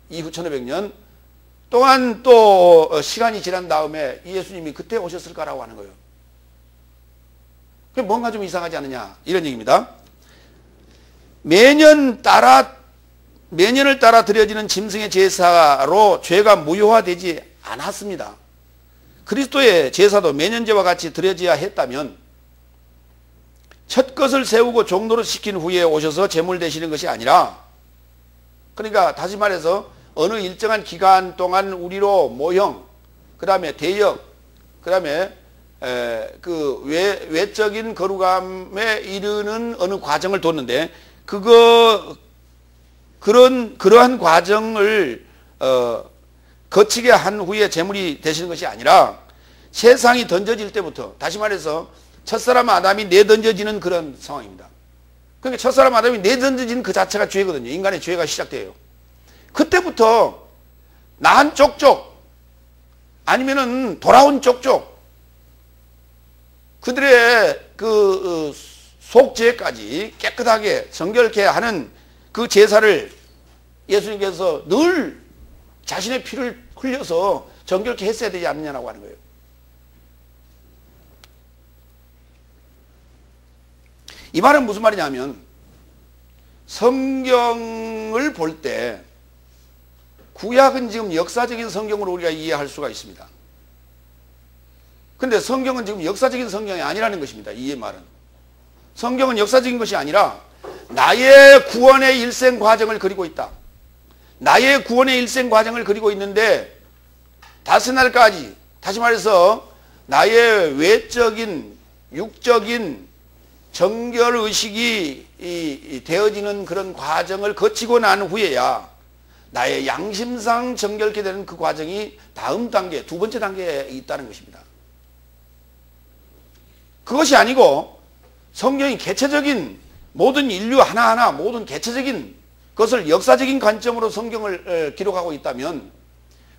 이후 1500년 동안 또 시간이 지난 다음에 예수님이 그때 오셨을까라고 하는 거예요. 뭔가 좀 이상하지 않느냐 이런 얘기입니다. 매년을 따라 드려지는 짐승의 제사로 죄가 무효화되지 않았습니다. 그리스도의 제사도 매년제와 같이 드려져야 했다면 첫 것을 세우고 종로를 시킨 후에 오셔서 제물 되시는 것이 아니라, 그러니까 다시 말해서 어느 일정한 기간 동안 우리로 모형, 그 다음에 대역, 그 다음에 그 외적인 거룩함에 이르는 어느 과정을 뒀는데 그러한 과정을 거치게 한 후에 제물이 되시는 것이 아니라 세상이 던져질 때부터, 다시 말해서 첫사람 아담이 내던져지는 그런 상황입니다. 그러니까 첫사람 아담이 내던져지는 그 자체가 죄거든요. 인간의 죄가 시작돼요. 그때부터 나한 쪽쪽 아니면은 돌아온 쪽쪽 그들의 그 속죄까지 깨끗하게 정결케 하는 그 제사를 예수님께서 늘 자신의 피를 흘려서 정결케 했어야 되지 않느냐라고 하는 거예요. 이 말은 무슨 말이냐면 성경을 볼 때 구약은 지금 역사적인 성경으로 우리가 이해할 수가 있습니다. 근데 성경은 지금 역사적인 성경이 아니라는 것입니다. 이 말은. 성경은 역사적인 것이 아니라 나의 구원의 일생 과정을 그리고 있다. 나의 구원의 일생 과정을 그리고 있는데 다스날까지, 다시 말해서 나의 외적인 육적인 정결의식이 되어지는 그런 과정을 거치고 난 후에야 나의 양심상 정결케 되는 그 과정이 다음 단계, 두 번째 단계에 있다는 것입니다. 그것이 아니고 성경이 개체적인 모든 인류 하나하나 모든 개체적인 것을 역사적인 관점으로 성경을 기록하고 있다면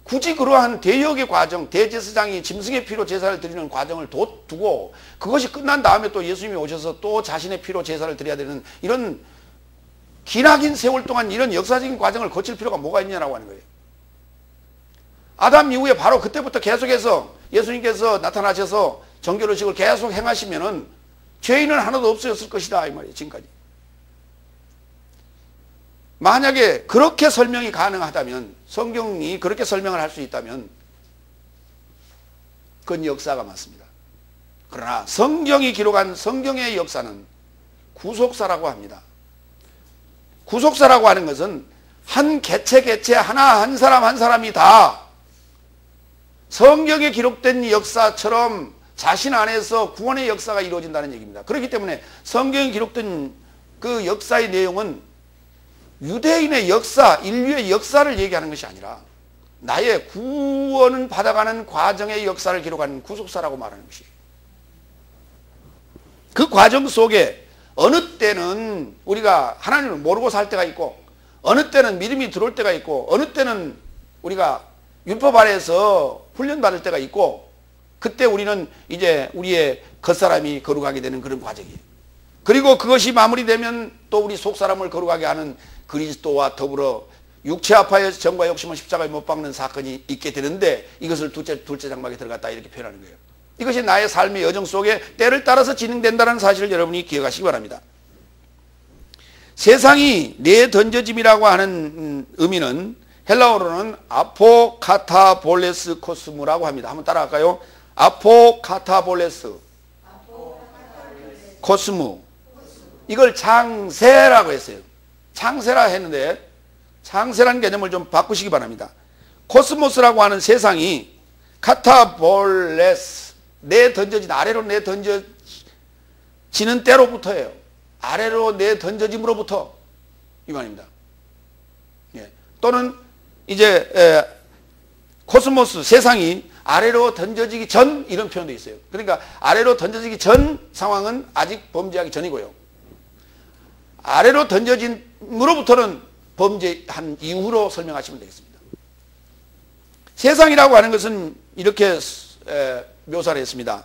굳이 그러한 대역의 과정, 대제사장이 짐승의 피로 제사를 드리는 과정을 두고 그것이 끝난 다음에 또 예수님이 오셔서 또 자신의 피로 제사를 드려야 되는 이런 기나긴 세월 동안 이런 역사적인 과정을 거칠 필요가 뭐가 있냐라고 하는 거예요. 아담 이후에 바로 그때부터 계속해서 예수님께서 나타나셔서 정결의식을 계속 행하시면은 죄인은 하나도 없어졌을 것이다 이 말이에요. 지금까지. 만약에 그렇게 설명이 가능하다면, 성경이 그렇게 설명을 할 수 있다면 그건 역사가 맞습니다. 그러나 성경이 기록한 성경의 역사는 구속사라고 합니다. 구속사라고 하는 것은 한 개체 하나 한 사람 한 사람이 다 성경에 기록된 역사처럼 자신 안에서 구원의 역사가 이루어진다는 얘기입니다. 그렇기 때문에 성경에 기록된 그 역사의 내용은 유대인의 역사, 인류의 역사를 얘기하는 것이 아니라 나의 구원을 받아가는 과정의 역사를 기록하는 구속사라고 말하는 것이에요. 그 과정 속에 어느 때는 우리가 하나님을 모르고 살 때가 있고, 어느 때는 믿음이 들어올 때가 있고, 어느 때는 우리가 율법 아래에서 훈련받을 때가 있고, 그때 우리는 이제 우리의 겉사람이 거룩하게 되는 그런 과정이에요. 그리고 그것이 마무리되면 또 우리 속사람을 거룩하게 하는 그리스도와 더불어 육체 아파의 정과 욕심을 십자가에 못 박는 사건이 있게 되는데, 이것을 둘째 장막에 들어갔다 이렇게 표현하는 거예요. 이것이 나의 삶의 여정 속에 때를 따라서 진행된다는 사실을 여러분이 기억하시기 바랍니다. 세상이 내던져짐이라고 하는 의미는 헬라어로는 아포카타볼레스 코스무라고 합니다. 한번 따라할까요? 아포카타볼레스 코스무. 이걸 창세라고 했어요. 창세라 했는데 창세라는 개념을 좀 바꾸시기 바랍니다. 코스모스라고 하는 세상이 카타볼레스, 내던져진, 아래로 내던져지는 때로부터예요. 아래로 내던져짐으로부터 이 말입니다. 예. 또는 이제 코스모스, 세상이 아래로 던져지기 전, 이런 표현도 있어요. 그러니까 아래로 던져지기 전 상황은 아직 범죄하기 전이고요. 아래로 던져짐으로부터는 범죄한 이후로 설명하시면 되겠습니다. 세상이라고 하는 것은 이렇게 묘사를 했습니다.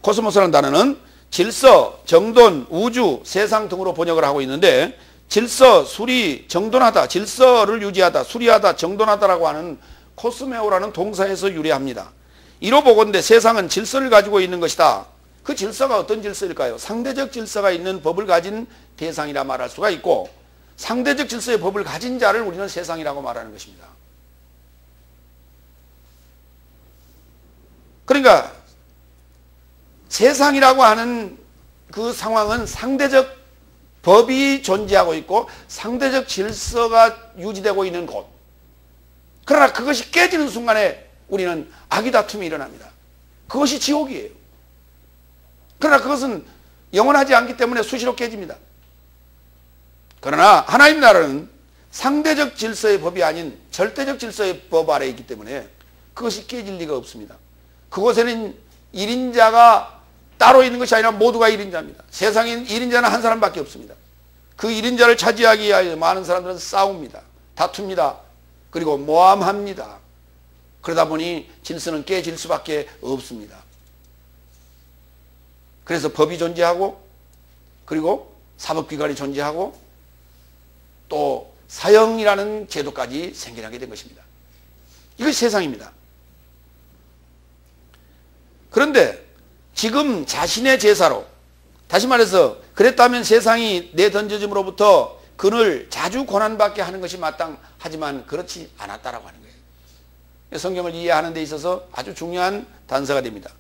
코스모스라는 단어는 질서, 정돈, 우주, 세상 등으로 번역을 하고 있는데, 질서, 수리, 정돈하다, 질서를 유지하다, 수리하다, 정돈하다라고 하는 코스메오라는 동사에서 유래합니다. 이로 보건대 세상은 질서를 가지고 있는 것이다. 그 질서가 어떤 질서일까요? 상대적 질서가 있는 법을 가진 대상이라 말할 수가 있고, 상대적 질서의 법을 가진 자를 우리는 세상이라고 말하는 것입니다. 그러니까 세상이라고 하는 그 상황은 상대적 법이 존재하고 있고 상대적 질서가 유지되고 있는 곳. 그러나 그것이 깨지는 순간에 우리는 악의 다툼이 일어납니다. 그것이 지옥이에요. 그러나 그것은 영원하지 않기 때문에 수시로 깨집니다. 그러나 하나님 나라는 상대적 질서의 법이 아닌 절대적 질서의 법 아래에 있기 때문에 그것이 깨질 리가 없습니다. 그곳에는 1인자가 따로 있는 것이 아니라 모두가 1인자입니다. 세상에 1인자는 한 사람밖에 없습니다. 그 1인자를 차지하기 위하여 많은 사람들은 싸웁니다. 다툽니다. 그리고 모함합니다. 그러다 보니 질서는 깨질 수밖에 없습니다. 그래서 법이 존재하고, 그리고 사법기관이 존재하고, 또 사형이라는 제도까지 생겨나게 된 것입니다. 이것이 세상입니다. 그런데 지금 자신의 제사로, 다시 말해서 그랬다면 세상이 내던져짐으로부터 그를 자주 고난받게 하는 것이 마땅하지만 그렇지 않았다라고 하는 거예요. 성경을 이해하는 데 있어서 아주 중요한 단서가 됩니다.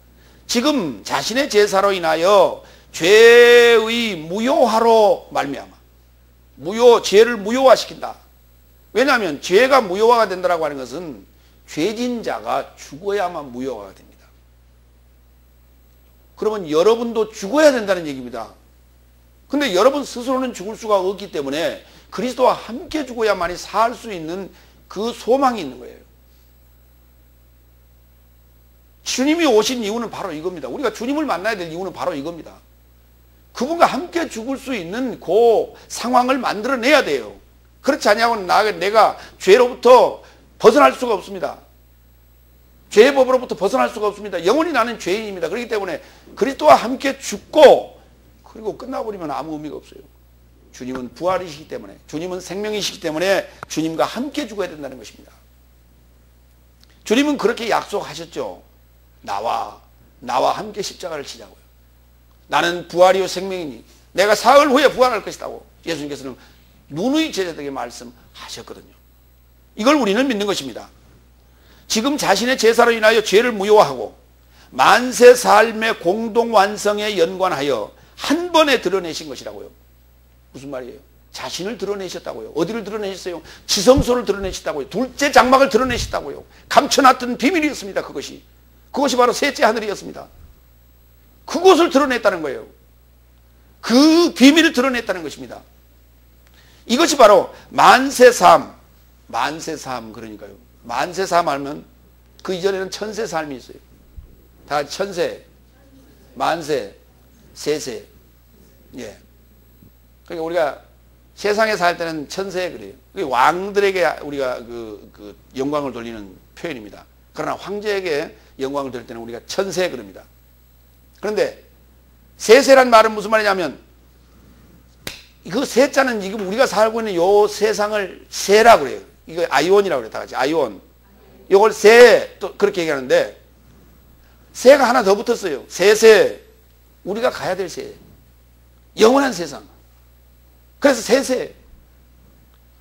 지금 자신의 제사로 인하여 죄의 무효화로 말미암아, 죄를 무효화시킨다. 왜냐하면 죄가 무효화가 된다고 하는 것은 죄진 자가 죽어야만 무효화가 됩니다. 그러면 여러분도 죽어야 된다는 얘기입니다. 근데 여러분 스스로는 죽을 수가 없기 때문에 그리스도와 함께 죽어야만이 살 수 있는 그 소망이 있는 거예요. 주님이 오신 이유는 바로 이겁니다. 우리가 주님을 만나야 될 이유는 바로 이겁니다. 그분과 함께 죽을 수 있는 그 상황을 만들어내야 돼요. 그렇지 않냐고는 내가 죄로부터 벗어날 수가 없습니다. 죄의 법으로부터 벗어날 수가 없습니다. 영원히 나는 죄인입니다. 그렇기 때문에 그리스도와 함께 죽고 그리고 끝나버리면 아무 의미가 없어요. 주님은 부활이시기 때문에, 주님은 생명이시기 때문에 주님과 함께 죽어야 된다는 것입니다. 주님은 그렇게 약속하셨죠. 나와 함께 십자가를 지자고요. 나는 부활이요 생명이니 내가 사흘 후에 부활할 것이라고 예수님께서는 누누이 제자들에게 말씀하셨거든요. 이걸 우리는 믿는 것입니다. 지금 자신의 제사로 인하여 죄를 무효화하고 만세 삶의 공동 완성에 연관하여 한 번에 드러내신 것이라고요. 무슨 말이에요? 자신을 드러내셨다고요. 어디를 드러내셨어요? 지성소를 드러내셨다고요. 둘째 장막을 드러내셨다고요. 감춰놨던 비밀이었습니다. 그것이 바로 셋째 하늘이었습니다. 그것을 드러냈다는 거예요. 그 비밀을 드러냈다는 것입니다. 이것이 바로 만세삼 그러니까요. 만세삼 하면 그 이전에는 천세삼이 있어요. 다 천세, 만세, 세세. 예. 그러니까 우리가 세상에 살 때는 천세 그래요. 왕들에게 우리가 그 영광을 돌리는 표현입니다. 그러나 황제에게 영광을 돌릴 때는 우리가 천세 그럽니다. 그런데 세세란 말은 무슨 말이냐면 그 세자는 지금 우리가 살고 있는 요 세상을 세라고 그래요. 이거 아이온이라고 그래요. 다 같이 아이온. 이걸 세 또 그렇게 얘기하는데 세가 하나 더 붙었어요. 세세. 우리가 가야 될 세. 영원한 세상. 그래서 세세.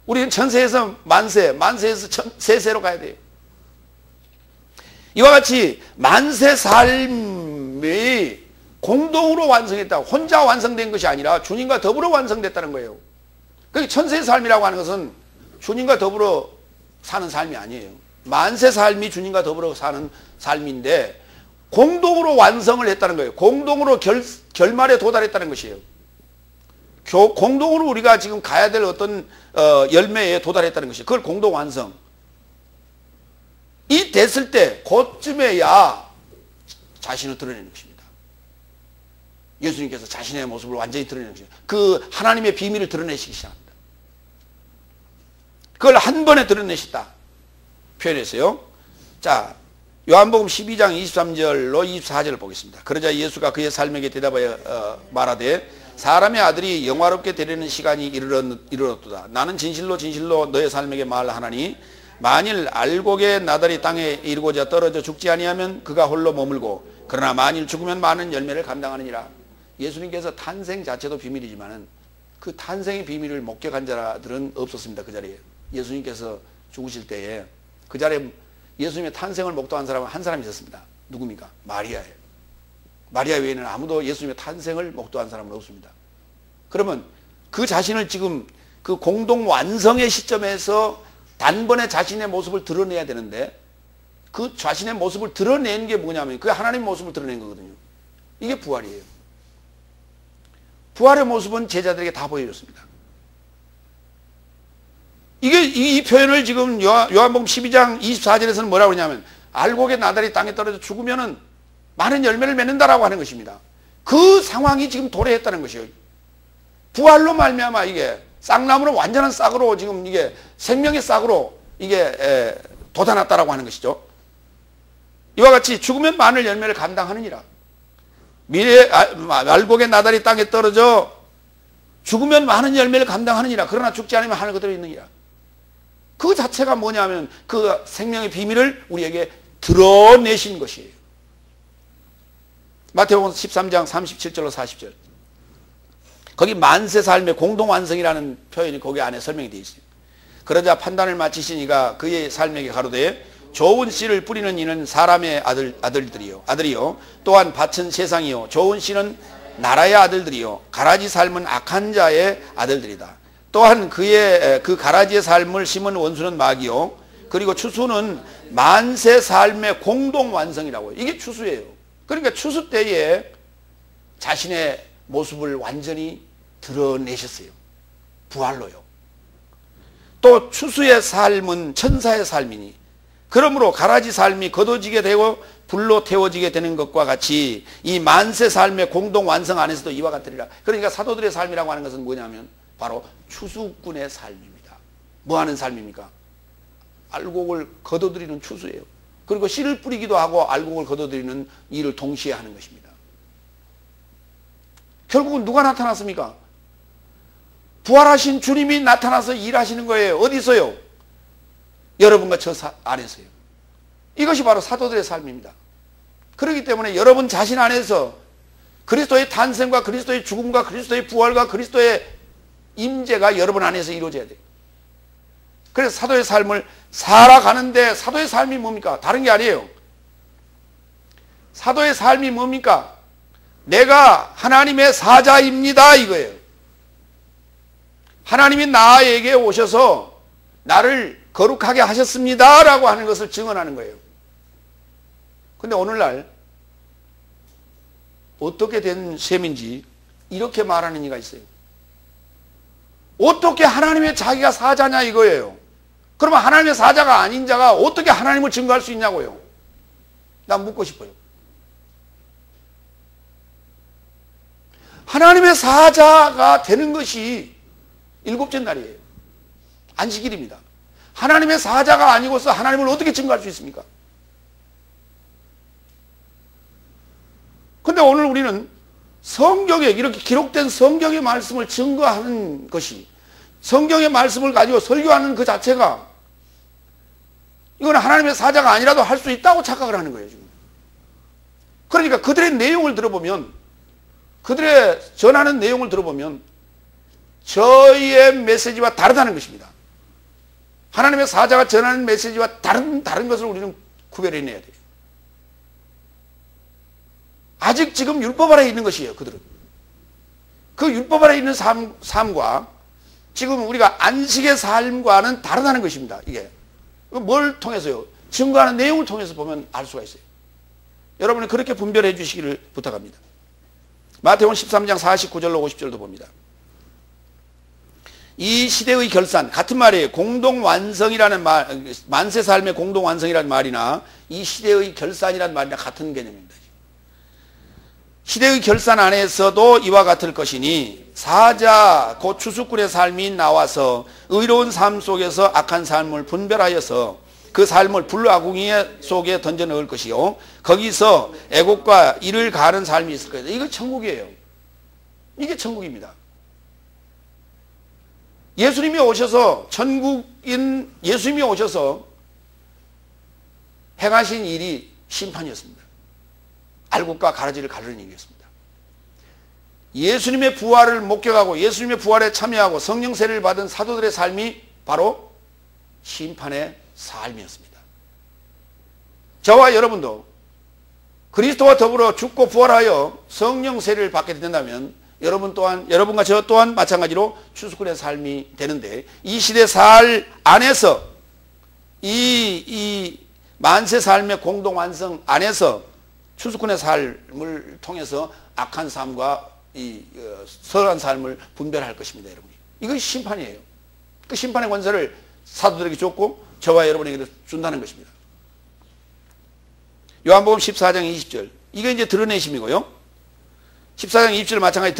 우리는 천세에서 만세, 만세에서 세세로 가야 돼요. 이와 같이 만세 삶이 공동으로 완성했다. 혼자 완성된 것이 아니라 주님과 더불어 완성됐다는 거예요. 그러니까 천세의 삶이라고 하는 것은 주님과 더불어 사는 삶이 아니에요. 만세 삶이 주님과 더불어 사는 삶인데 공동으로 완성을 했다는 거예요. 공동으로 결말에 도달했다는 것이에요. 공동으로 우리가 지금 가야 될 어떤 열매에 도달했다는 것이에요. 그걸 공동 완성. 이 됐을 때 그쯤에야 자신을 드러내는 것입니다. 예수님께서 자신의 모습을 완전히 드러내는 것입니다. 그 하나님의 비밀을 드러내시기 시작합니다. 그걸 한 번에 드러내셨다 표현했어요. 자, 요한복음 12장 23절로 24절을 보겠습니다. 그러자 예수가 그의 삶에게 대답하여 말하되 사람의 아들이 영화롭게 되려는 시간이 이르렀도다. 나는 진실로 진실로 너의 삶에게 말하나니 만일 알곡의 나달이 땅에 이르고자 떨어져 죽지 아니하면 그가 홀로 머물고 그러나 만일 죽으면 많은 열매를 감당하느니라. 예수님께서 탄생 자체도 비밀이지만은 그 탄생의 비밀을 목격한 자들은 없었습니다. 그 자리에 예수님께서 죽으실 때에 그 자리에 예수님의 탄생을 목도한 사람은 한 사람이 있었습니다. 누굽니까? 마리아예요. 마리아 외에는 아무도 예수님의 탄생을 목도한 사람은 없습니다. 그러면 그 자신을 지금 그 공동 완성의 시점에서 단번에 자신의 모습을 드러내야 되는데 그 자신의 모습을 드러내는 게 뭐냐면 그 하나님의 모습을 드러낸 거거든요. 이게 부활이에요. 부활의 모습은 제자들에게 다 보여줬습니다. 이 표현을 지금 요한복음 12장 24절에서는 뭐라고 그러냐면 알곡의 나달이 땅에 떨어져 죽으면은 많은 열매를 맺는다라고 하는 것입니다. 그 상황이 지금 도래했다는 것이에요. 부활로 말미암아 이게 싹나무로 완전한 싹으로 지금 이게 생명의 싹으로 이게 돋아났다라고 하는 것이죠. 이와 같이 죽으면 많은 열매를 감당하느니라. 알곡의 나달이 땅에 떨어져 죽으면 많은 열매를 감당하느니라. 그러나 죽지 않으면 하늘 그대로 있느니라. 그 자체가 뭐냐면 그 생명의 비밀을 우리에게 드러내신 것이에요. 마태복음 13장 37절로 40절. 거기 만세 삶의 공동완성이라는 표현이 거기 안에 설명이 되어 있어요. 그러자 판단을 마치시니가 그의 삶에게 가로되 좋은 씨를 뿌리는 이는 사람의 아들이요 또한 밭은 세상이요 좋은 씨는 나라의 아들들이요 가라지 삶은 악한 자의 아들들이다. 또한 그 가라지의 삶을 심은 원수는 마귀요 그리고 추수는 만세 삶의 공동완성이라고 해요. 이게 추수예요. 그러니까 추수 때에 자신의 모습을 완전히 드러내셨어요. 부활로요. 또 추수의 삶은 천사의 삶이니 그러므로 가라지 삶이 거둬지게 되고 불로 태워지게 되는 것과 같이 이 만세 삶의 공동 완성 안에서도 이와 같으리라. 그러니까 사도들의 삶이라고 하는 것은 뭐냐면 바로 추수꾼의 삶입니다. 뭐 하는 삶입니까? 알곡을 거둬들이는 추수예요. 그리고 씨를 뿌리기도 하고 알곡을 거둬들이는 일을 동시에 하는 것입니다. 결국은 누가 나타났습니까? 부활하신 주님이 나타나서 일하시는 거예요. 어디서요? 여러분과 저 안에서요. 이것이 바로 사도들의 삶입니다. 그렇기 때문에 여러분 자신 안에서 그리스도의 탄생과 그리스도의 죽음과 그리스도의 부활과 그리스도의 임재가 여러분 안에서 이루어져야 돼요. 그래서 사도의 삶을 살아가는데 사도의 삶이 뭡니까? 다른 게 아니에요. 사도의 삶이 뭡니까? 내가 하나님의 사자입니다 이거예요. 하나님이 나에게 오셔서 나를 거룩하게 하셨습니다 라고 하는 것을 증언하는 거예요. 근데 오늘날 어떻게 된 셈인지 이렇게 말하는 이가 있어요. 어떻게 하나님의 자기가 사자냐 이거예요. 그러면 하나님의 사자가 아닌 자가 어떻게 하나님을 증거할 수 있냐고요. 난 묻고 싶어요. 하나님의 사자가 되는 것이 일곱째 날이에요. 안식일입니다. 하나님의 사자가 아니고서 하나님을 어떻게 증거할 수 있습니까? 근데 오늘 우리는 성경에 이렇게 기록된 성경의 말씀을 증거하는 것이 성경의 말씀을 가지고 설교하는 그 자체가 이건 하나님의 사자가 아니라도 할 수 있다고 착각을 하는 거예요, 지금. 그러니까 그들의 내용을 들어보면 그들의 전하는 내용을 들어보면 저희의 메시지와 다르다는 것입니다. 하나님의 사자가 전하는 메시지와 다른 것을 우리는 구별해내야 돼요. 아직 지금 율법 아래에 있는 것이에요, 그들은. 그 율법 아래에 있는 삶과 지금 우리가 안식의 삶과는 다르다는 것입니다, 이게. 뭘 통해서요? 증거하는 내용을 통해서 보면 알 수가 있어요. 여러분은 그렇게 분별해 주시기를 부탁합니다. 마태복음 13장 49절로 50절도 봅니다. 이 시대의 결산, 같은 말이에요. 공동완성이라는 말, 만세 삶의 공동완성이라는 말이나 이 시대의 결산이라는 말이나 같은 개념입니다. 시대의 결산 안에서도 이와 같을 것이니 사자 곧 추수꾼의 삶이 나와서 의로운 삶 속에서 악한 삶을 분별하여서 그 삶을 불아궁이 속에 던져 넣을 것이요 거기서 애곡과 이를 가는 삶이 있을 거예요. 이거 천국이에요. 이게 천국입니다. 예수님이 오셔서 천국인 예수님이 오셔서 행하신 일이 심판이었습니다. 알곡과 가라지를 가르는 일이었습니다. 예수님의 부활을 목격하고 예수님의 부활에 참여하고 성령 세례를 받은 사도들의 삶이 바로 심판의 삶이었습니다. 저와 여러분도 그리스도와 더불어 죽고 부활하여 성령 세례를 받게 된다면 여러분과 저 또한 마찬가지로 추수꾼의 삶이 되는데 이 시대 살 안에서 이 만세 삶의 공동완성 안에서 추수꾼의 삶을 통해서 악한 삶과 이 선한 삶을 분별할 것입니다, 여러분이. 이것이 심판이에요. 그 심판의 권세를 사도들에게 줬고 저와 여러분에게도 준다는 것입니다. 요한복음 14장 20절. 이게 이제 드러내심이고요. 14장 20절 마찬가지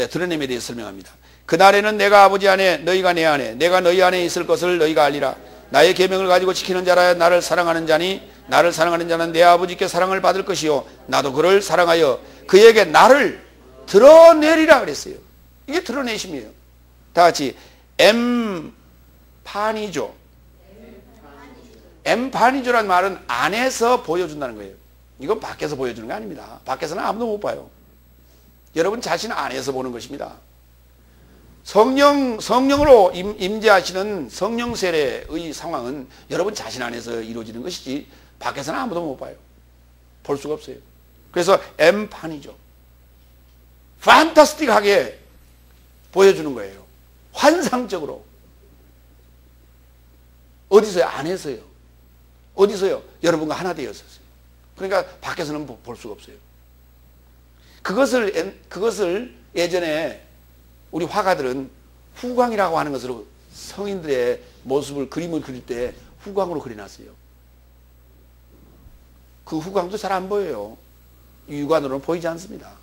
드러냄에 대해서 설명합니다. 그날에는 내가 아버지 안에 너희가 내 안에 내가 너희 안에 있을 것을 너희가 알리라. 나의 계명을 가지고 지키는 자라야 나를 사랑하는 자니 나를 사랑하는 자는 내 아버지께 사랑을 받을 것이요 나도 그를 사랑하여 그에게 나를 드러내리라 그랬어요. 이게 드러내심이에요. 다 같이 엠파니조. 엠파니조란 말은 안에서 보여준다는 거예요. 이건 밖에서 보여주는 게 아닙니다. 밖에서는 아무도 못 봐요. 여러분 자신 안에서 보는 것입니다. 성령으로 임재하시는 성령 세례의 상황은 여러분 자신 안에서 이루어지는 것이지 밖에서는 아무도 못 봐요. 볼 수가 없어요. 그래서 엠판이죠. 판타스틱하게 보여주는 거예요. 환상적으로. 어디서요? 안에서요. 어디서요? 여러분과 하나 되었었어요. 그러니까 밖에서는 볼 수가 없어요. 그것을 예전에 우리 화가들은 후광이라고 하는 것으로 성인들의 모습을 그림을 그릴 때 후광으로 그려놨어요. 그 후광도 잘 안 보여요. 육안으로는 보이지 않습니다.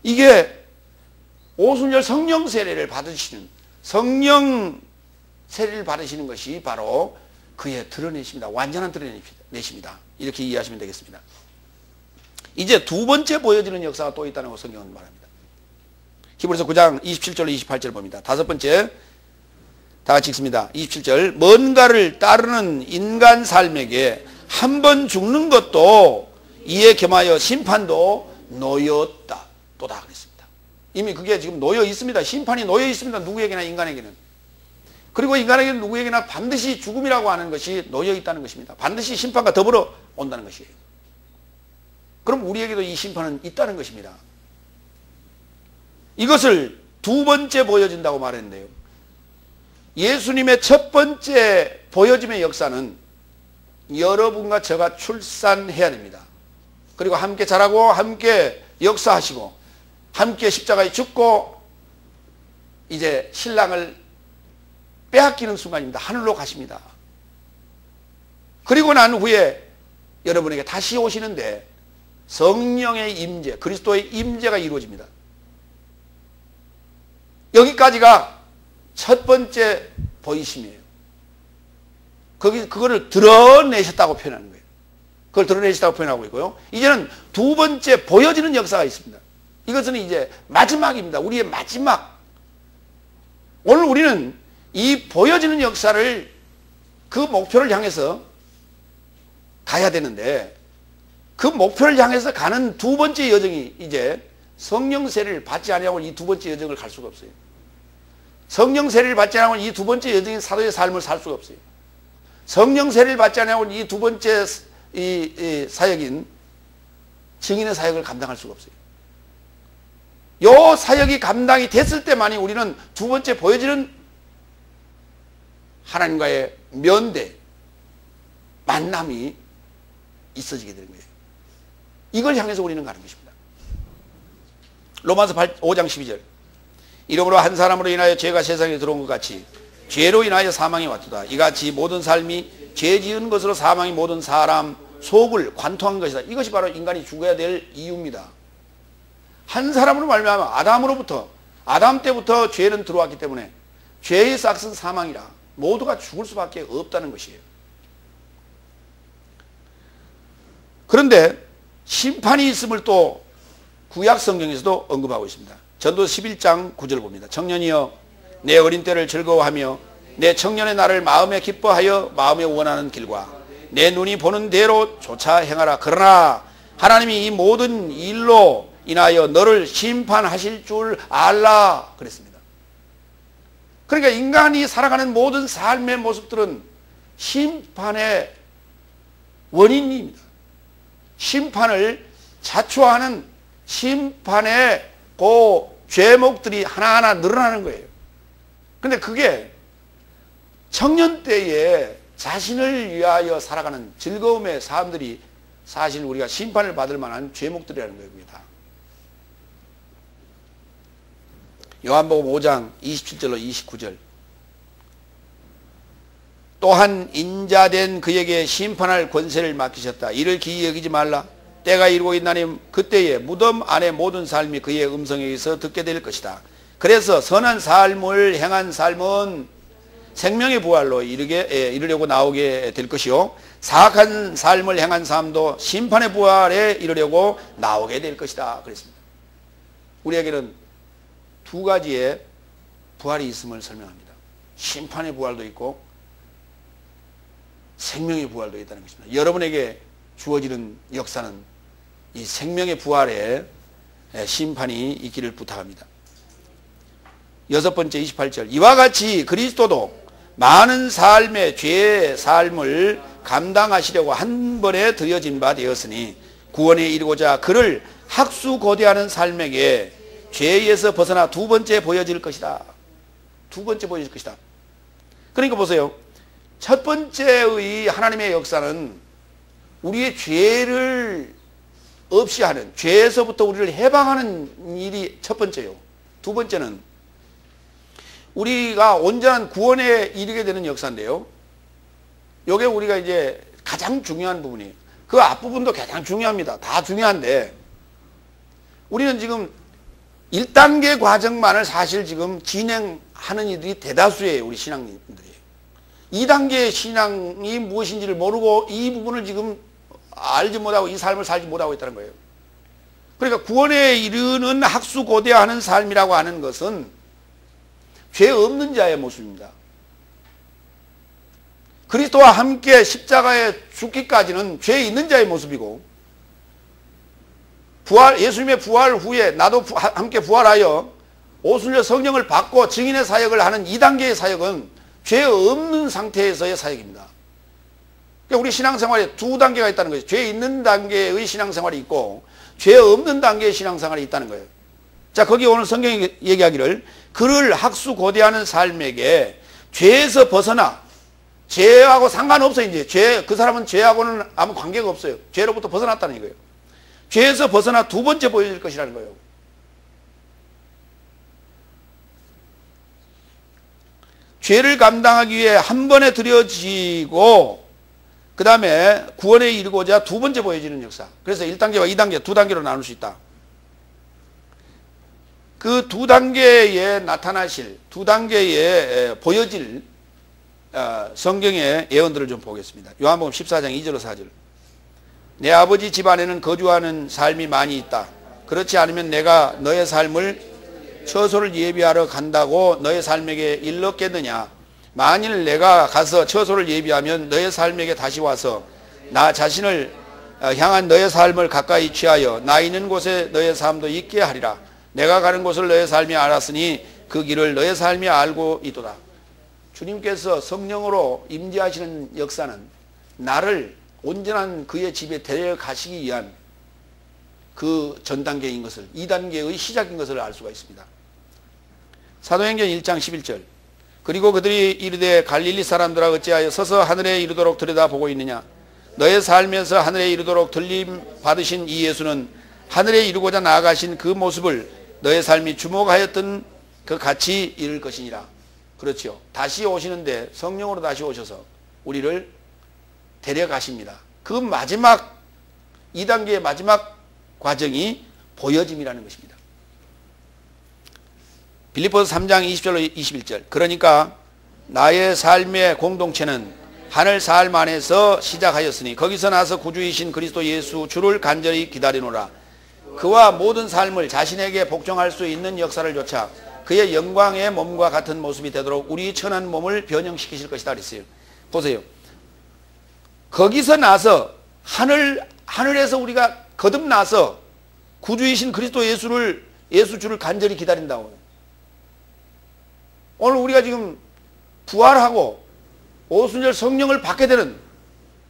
이게 오순절 성령 세례를 받으시는 성령 세례를 받으시는 것이 바로 그의 드러내십니다. 완전한 드러내십니다. 이렇게 이해하시면 되겠습니다. 이제 두 번째 보여지는 역사가 또 있다는 거 성경은 말합니다. 히브리서 9장 27절로 28절 봅니다. 다섯 번째 다 같이 읽습니다. 27절 뭔가를 따르는 인간 삶에게 한 번 죽는 것도 이에 겸하여 심판도 놓였다. 또다 그랬습니다. 이미 그게 지금 놓여 있습니다. 심판이 놓여 있습니다. 누구에게나 인간에게는. 그리고 인간에게는 누구에게나 반드시 죽음이라고 하는 것이 놓여 있다는 것입니다. 반드시 심판과 더불어 온다는 것이에요. 그럼 우리에게도 이 심판은 있다는 것입니다. 이것을 두 번째 보여진다고 말했는데요. 예수님의 첫 번째 보여짐의 역사는 여러분과 저가 출산해야 됩니다. 그리고 함께 자라고 함께 역사하시고 함께 십자가에 죽고 이제 신랑을 빼앗기는 순간입니다. 하늘로 가십니다. 그리고 난 후에 여러분에게 다시 오시는데 성령의 임재, 그리스도의 임재가 이루어집니다. 여기까지가 첫 번째 보이심이에요. 그거를 드러내셨다고 표현하는 거예요. 그걸 드러내셨다고 표현하고 있고요. 이제는 두 번째 보여지는 역사가 있습니다. 이것은 이제 마지막입니다. 우리의 마지막. 오늘 우리는 이 보여지는 역사를 그 목표를 향해서 가야 되는데 그 목표를 향해서 가는 두 번째 여정이 이제 성령 세례를 받지 아니하고 이 두 번째 여정을 갈 수가 없어요. 성령 세례를 받지 않으면 이 두 번째 여정인 사도의 삶을 살 수가 없어요. 성령 세례를 받지 않으면 이 두 번째 이 사역인 증인의 사역을 감당할 수가 없어요. 요 사역이 감당이 됐을 때만이 우리는 두 번째 보여지는 하나님과의 면대, 만남이 있어지게 되는 거예요. 이걸 향해서 우리는 가는 것입니다. 로마서 5장 12절. 이러므로 한 사람으로 인하여 죄가 세상에 들어온 것 같이 죄로 인하여 사망이 왔도다. 이같이 모든 삶이 죄 지은 것으로 사망이 모든 사람 속을 관통한 것이다. 이것이 바로 인간이 죽어야 될 이유입니다. 한 사람으로 말미암아 아담 때부터 죄는 들어왔기 때문에 죄의 싹은 사망이라 모두가 죽을 수밖에 없다는 것이에요. 그런데 심판이 있음을 또 구약 성경에서도 언급하고 있습니다. 전도 11장 9절 봅니다. 청년이여 내 어린 때를 즐거워하며 내 청년의 날을 마음에 기뻐하여 마음에 원하는 길과 내 눈이 보는 대로 쫓아 행하라. 그러나 하나님이 이 모든 일로 인하여 너를 심판하실 줄 알라 그랬습니다. 그러니까 인간이 살아가는 모든 삶의 모습들은 심판의 원인입니다. 심판을 자초하는 심판의 그 죄목들이 하나하나 늘어나는 거예요. 근데 그게 청년 때에 자신을 위하여 살아가는 즐거움의 사람들이 사실 우리가 심판을 받을 만한 죄목들이라는 겁니다. 요한복음 5장 27절로 29절. 또한 인자된 그에게 심판할 권세를 맡기셨다. 이를 기이 여기지 말라. 때가 이르고 있나니 그때에 무덤 안의 모든 삶이 그의 음성에서 듣게 될 것이다. 그래서 선한 삶을 행한 삶은 생명의 부활로 이르려고 나오게 될 것이요 사악한 삶을 행한 삶도 심판의 부활에 이르려고 나오게 될 것이다 그랬습니다. 우리에게는 두 가지의 부활이 있음을 설명합니다. 심판의 부활도 있고 생명의 부활도 있다는 것입니다. 여러분에게 주어지는 역사는 이 생명의 부활에 심판이 있기를 부탁합니다. 여섯 번째 28절. 이와 같이 그리스도도 많은 삶의 죄의 삶을 감당하시려고 한 번에 드려진 바 되었으니 구원에 이르고자 그를 학수고대하는 삶에게 죄에서 벗어나 두 번째 보여질 것이다. 두 번째 보여질 것이다. 그러니까 보세요. 첫 번째의 하나님의 역사는 우리의 죄를 없이 하는, 죄에서부터 우리를 해방하는 일이 첫 번째요. 두 번째는 우리가 온전한 구원에 이르게 되는 역사인데요. 이게 우리가 이제 가장 중요한 부분이에요. 그 앞부분도 가장 중요합니다. 다 중요한데 우리는 지금 1단계 과정만을 사실 지금 진행하는 이들이 대다수예요. 우리 신앙인들이. 2단계 신앙이 무엇인지를 모르고 이 부분을 지금 알지 못하고 이 삶을 살지 못하고 있다는 거예요. 그러니까 구원에 이르는 학수고대하는 삶이라고 하는 것은 죄 없는 자의 모습입니다. 그리스도와 함께 십자가에 죽기까지는 죄 있는 자의 모습이고 예수님의 부활 후에 나도 함께 부활하여 오순절 성령을 받고 증인의 사역을 하는 2단계의 사역은 죄 없는 상태에서의 사역입니다. 그러니까 우리 신앙생활에 두 단계가 있다는 거예요. 죄 있는 단계의 신앙생활이 있고 죄 없는 단계의 신앙생활이 있다는 거예요. 자, 거기 오늘 성경이 얘기하기를 그를 학수고대하는 삶에게 죄에서 벗어나, 죄하고 상관없어요. 이제 그 사람은 죄하고는 아무 관계가 없어요. 죄로부터 벗어났다는 거예요. 죄에서 벗어나 두 번째 보여질 것이라는 거예요. 죄를 감당하기 위해 한 번에 드려지고 그 다음에 구원에 이르고자 두 번째 보여지는 역사. 그래서 1단계와 2단계, 두 단계로 나눌 수 있다. 그 두 단계에 나타나실, 두 단계에 보여질 성경의 예언들을 좀 보겠습니다. 요한복음 14장 2절 4절. 내 아버지 집안에는 거주하는 삶이 많이 있다. 그렇지 않으면 내가 너의 삶을 처소를 예비하러 간다고 너의 삶에게 일렀겠느냐. 만일 내가 가서 처소를 예비하면 너의 삶에게 다시 와서 나 자신을 향한 너의 삶을 가까이 취하여 나 있는 곳에 너의 삶도 있게 하리라. 내가 가는 곳을 너의 삶이 알았으니 그 길을 너의 삶이 알고 있도다. 주님께서 성령으로 임재하시는 역사는 나를 온전한 그의 집에 데려가시기 위한 그 전 단계인 것을, 2단계의 시작인 것을 알 수가 있습니다. 사도행전 1장 11절. 그리고 그들이 이르되 갈릴리 사람들아 어찌하여 서서 하늘에 이르도록 들여다보고 있느냐. 너의 삶에서 하늘에 이르도록 들림 받으신 이 예수는 하늘에 이르고자 나아가신 그 모습을 너의 삶이 주목하였던 그 같이 이룰 것이니라. 그렇죠. 다시 오시는데 성령으로 다시 오셔서 우리를 데려가십니다. 그 마지막 2단계의 마지막 과정이 보여짐이라는 것입니다. 빌립보서 3장 20절로 21절. 그러니까 나의 삶의 공동체는 하늘 삶 안에서 시작하였으니 거기서 나서 구주이신 그리스도 예수 주를 간절히 기다리노라. 그와 모든 삶을 자신에게 복종할 수 있는 역사를 좇아 그의 영광의 몸과 같은 모습이 되도록 우리 천한 몸을 변형시키실 것이다 그랬어요. 보세요. 거기서 나서 하늘에서 우리가 거듭나서 구주이신 그리스도 예수 주를 간절히 기다린다고. 오늘 우리가 지금 부활하고 오순절 성령을 받게 되는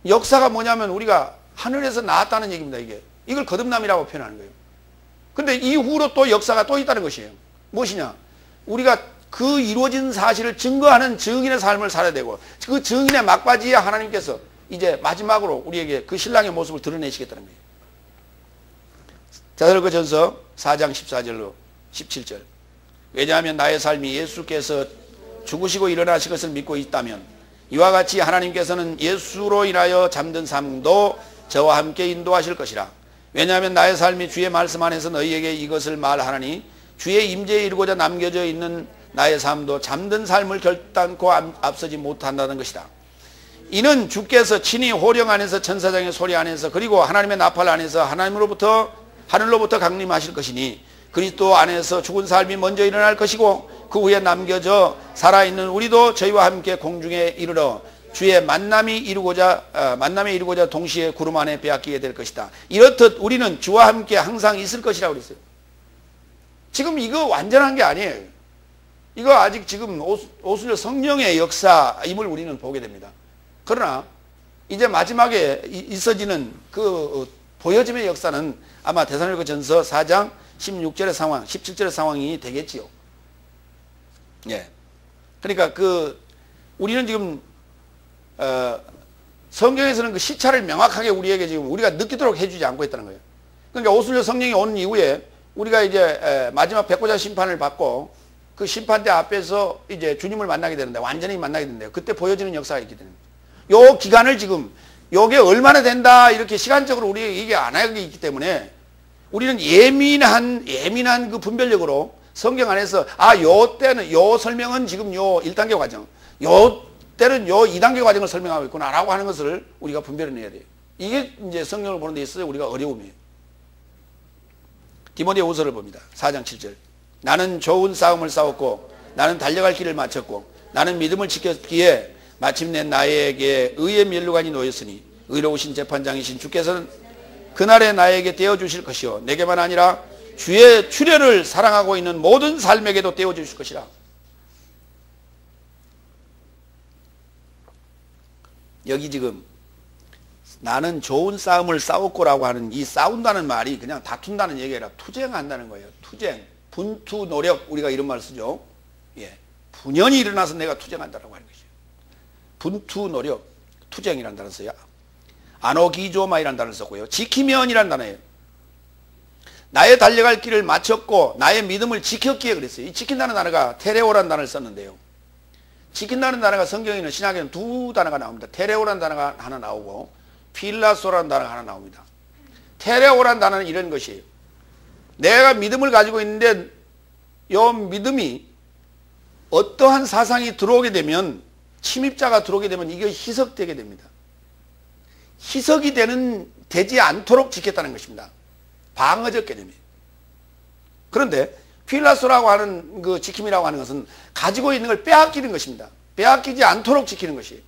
역사가 뭐냐면 우리가 하늘에서 나왔다는 얘기입니다. 이걸 거듭남이라고 표현하는 거예요. 근데 이후로 또 역사가 또 있다는 것이에요. 무엇이냐? 우리가 그 이루어진 사실을 증거하는 증인의 삶을 살아야 되고 그 증인의 막바지에 하나님께서 이제 마지막으로 우리에게 그 신랑의 모습을 드러내시겠다는 거예요. 데살로니가전서 4장 14절로 17절. 왜냐하면 나의 삶이 예수께서 죽으시고 일어나신 것을 믿고 있다면 이와 같이 하나님께서는 예수로 인하여 잠든 삶도 저와 함께 인도하실 것이라. 왜냐하면 나의 삶이 주의 말씀 안에서 너희에게 이것을 말하나니 주의 임재에 이르고자 남겨져 있는 나의 삶도 잠든 삶을 결단코 앞서지 못한다는 것이다. 이는 주께서 친히 호령 안에서 천사장의 소리 안에서 그리고 하나님의 나팔 안에서 하늘로부터 강림하실 것이니 그리스도 안에서 죽은 삶이 먼저 일어날 것이고 그 후에 남겨져 살아있는 우리도 저희와 함께 공중에 이르러 주의 만남에 이루고자 동시에 구름 안에 빼앗기게 될 것이다. 이렇듯 우리는 주와 함께 항상 있을 것이라고 그랬어요. 지금 이거 완전한 게 아니에요. 이거 아직 지금 오순절 성령의 역사임을 우리는 보게 됩니다. 그러나 이제 마지막에 있어지는 그 보여짐의 역사는 아마 데살로니가전서 4장 16절의 상황, 17절의 상황이 되겠지요. 예. 그러니까 우리는 지금 성경에서는 그 시차를 명확하게 우리에게 지금 우리가 느끼도록 해주지 않고 있다는 거예요. 그러니까 오순절 성령이 오는 이후에 우리가 이제 마지막 백보자 심판을 받고 그 심판대 앞에서 이제 주님을 만나게 되는데 완전히 만나게 되는데요. 그때 보여지는 역사가 있게 되는 거예요. 요 기간을 지금 요게 얼마나 된다 이렇게 시간적으로 우리가 이게 안 하게 있기 때문에 우리는 예민한 그 분별력으로 성경 안에서 요 때는 요 설명은 지금 요 1단계 과정, 요 때는 요 2단계 과정을 설명하고 있구나라고 하는 것을 우리가 분별해내야 돼요. 이게 이제 성경을 보는 데 있어서 우리가 어려움이에요. 디모데후서를 봅니다. 4장 7절. 나는 좋은 싸움을 싸웠고 나는 달려갈 길을 마쳤고 나는 믿음을 지켰기에 마침내 나에게 의의 면류관이 놓였으니 의로우신 재판장이신 주께서는 그날에 나에게 떼어주실 것이요 내게만 아니라 주의 출애를 사랑하고 있는 모든 삶에게도 떼어주실 것이라. 여기 지금 나는 좋은 싸움을 싸웠고라고 하는 이 싸운다는 말이 그냥 다툰다는 얘기가 아니라 투쟁한다는 거예요. 투쟁, 분투, 노력, 우리가 이런 말 쓰죠. 예, 분연이 일어나서 내가 투쟁한다라고 하는 것이죠. 분투, 노력, 투쟁이라는 단어 써요. 아노기조마이라는 단어를 썼고요. 지키면이라는 단어예요. 나의 달려갈 길을 마쳤고 나의 믿음을 지켰기에 그랬어요. 이 지킨다는 단어가 테레오라는 단어를 썼는데요. 지킨다는 단어가 성경에는 신약에는 두 단어가 나옵니다. 테레오라는 단어가 하나 나오고 필라소라는 단어가 하나 나옵니다. 테레오라는 단어는 이런 것이에요. 내가 믿음을 가지고 있는데 이 믿음이 어떠한 사상이 들어오게 되면 침입자가 들어오게 되면 이게 희석되게 됩니다. 희석이 되지 않도록 지켰다는 것입니다. 방어적 개념이에요. 그런데 필라소라고 하는 그 지킴이라고 하는 것은 가지고 있는 걸 빼앗기는 것입니다. 빼앗기지 않도록 지키는 것이에요.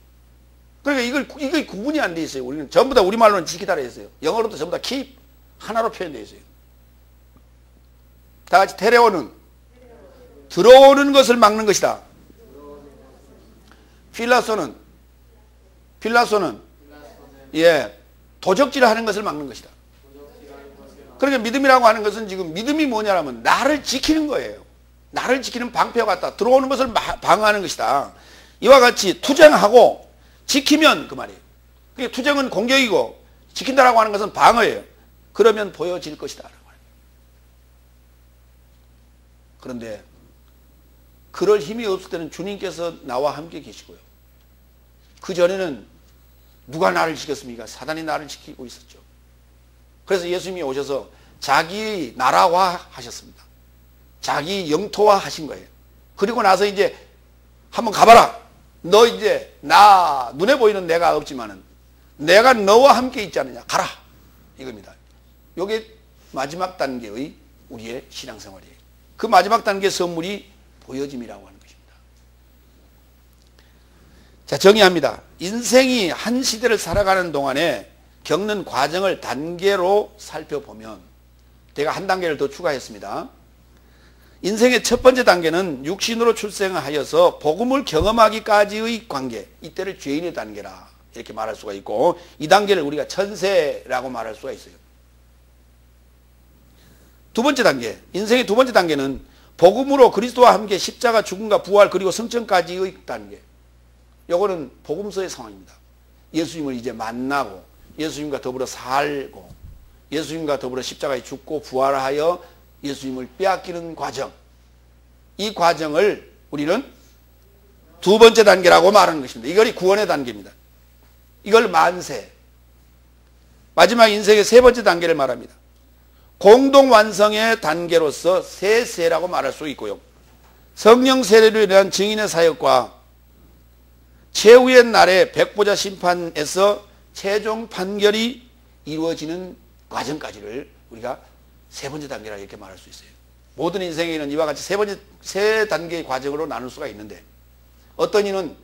그러니까 이게 구분이 안 돼 있어요. 우리는 전부 다 우리말로는 지키다라 했어요. 영어로도 전부 다 keep 하나로 표현되어 있어요. 다 같이 테레오는 들어오는 것을 막는 것이다. 필라소는 예, 도적질을 하는 것을 막는 것이다. 그러니까 믿음이라고 하는 것은 지금 믿음이 뭐냐면 나를 지키는 거예요. 나를 지키는 방패와 같다. 들어오는 것을 방어하는 것이다. 이와 같이 투쟁하고 지키면 그 말이에요. 그러니까 투쟁은 공격이고 지킨다라고 하는 것은 방어예요. 그러면 보여질 것이다. 그런데 그럴 힘이 없을 때는 주님께서 나와 함께 계시고요. 그 전에는 누가 나를 지켰습니까? 사단이 나를 지키고 있었죠. 그래서 예수님이 오셔서 자기 나라화 하셨습니다. 자기 영토화 하신 거예요. 그리고 나서 이제 한번 가봐라. 너 이제 나 눈에 보이는 내가 없지만은 내가 너와 함께 있지 않느냐. 가라. 이겁니다. 이게 마지막 단계의 우리의 신앙생활이에요. 그 마지막 단계 선물이 보여짐이라고 하는 것입니다. 자, 정의합니다. 인생이 한 시대를 살아가는 동안에 겪는 과정을 단계로 살펴보면 제가 한 단계를 더 추가했습니다. 인생의 첫 번째 단계는 육신으로 출생하여서 복음을 경험하기까지의 관계, 이때를 죄인의 단계라 이렇게 말할 수가 있고 이 단계를 우리가 천세라고 말할 수가 있어요. 두 번째 단계, 인생의 두 번째 단계는 복음으로 그리스도와 함께 십자가 죽음과 부활 그리고 성천까지의 단계. 요거는 복음서의 상황입니다. 예수님을 이제 만나고 예수님과 더불어 살고 예수님과 더불어 십자가에 죽고 부활하여 예수님을 빼앗기는 과정. 이 과정을 우리는 두 번째 단계라고 말하는 것입니다. 이걸 구원의 단계입니다. 이걸 만세. 마지막 인생의 세 번째 단계를 말합니다. 공동 완성의 단계로서 세세라고 말할 수 있고요. 성령 세례로 인한 증인의 사역과 최후의 날의 백보자 심판에서 최종 판결이 이루어지는 과정까지를 우리가 세 번째 단계라 이렇게 말할 수 있어요. 모든 인생에는 이와 같이 세 단계의 과정으로 나눌 수가 있는데 어떤 이는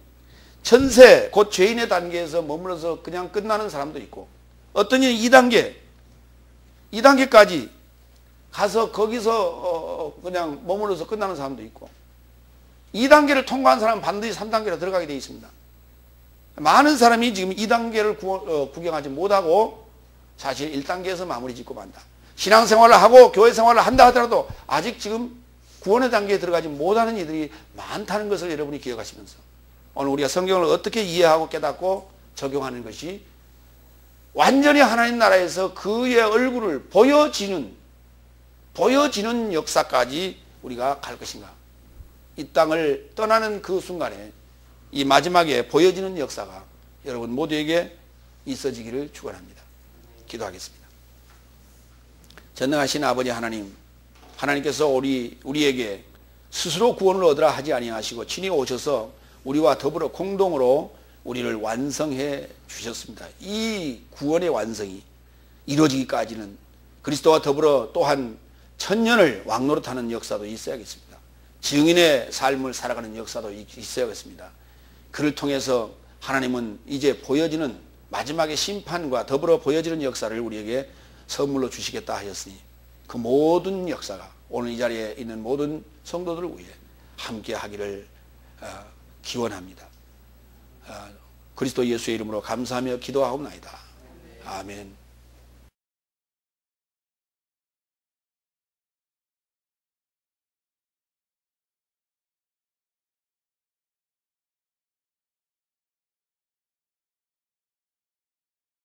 천세 곧 죄인의 단계에서 머물러서 그냥 끝나는 사람도 있고 어떤 이는 2단계까지 가서 거기서 그냥 머물러서 끝나는 사람도 있고 2단계를 통과한 사람은 반드시 3단계로 들어가게 되어 있습니다. 많은 사람이 지금 2단계를 구경하지 못하고 사실 1단계에서 마무리 짓고 만다. 신앙생활을 하고 교회생활을 한다 하더라도 아직 지금 구원의 단계에 들어가지 못하는 이들이 많다는 것을 여러분이 기억하시면서 오늘 우리가 성경을 어떻게 이해하고 깨닫고 적용하는 것이 완전히 하나님 나라에서 그의 얼굴을 보여지는 역사까지 우리가 갈 것인가. 이 땅을 떠나는 그 순간에 이 마지막에 보여지는 역사가 여러분 모두에게 있어지기를 축원합니다. 기도하겠습니다. 전능하신 아버지 하나님, 하나님께서 우리에게 스스로 구원을 얻으라 하지 아니하시고 친히 오셔서 우리와 더불어 공동으로 우리를 완성해 주셨습니다. 이 구원의 완성이 이루어지기까지는 그리스도와 더불어 또한 천년을 왕노릇하는 역사도 있어야겠습니다. 증인의 삶을 살아가는 역사도 있어야겠습니다. 그를 통해서 하나님은 이제 보여지는 마지막의 심판과 더불어 보여지는 역사를 우리에게 선물로 주시겠다 하셨으니 그 모든 역사가 오늘 이 자리에 있는 모든 성도들을 위해 함께 하기를 기원합니다. 그리스도 예수의 이름으로 감사하며 기도하옵나이다. 아멘.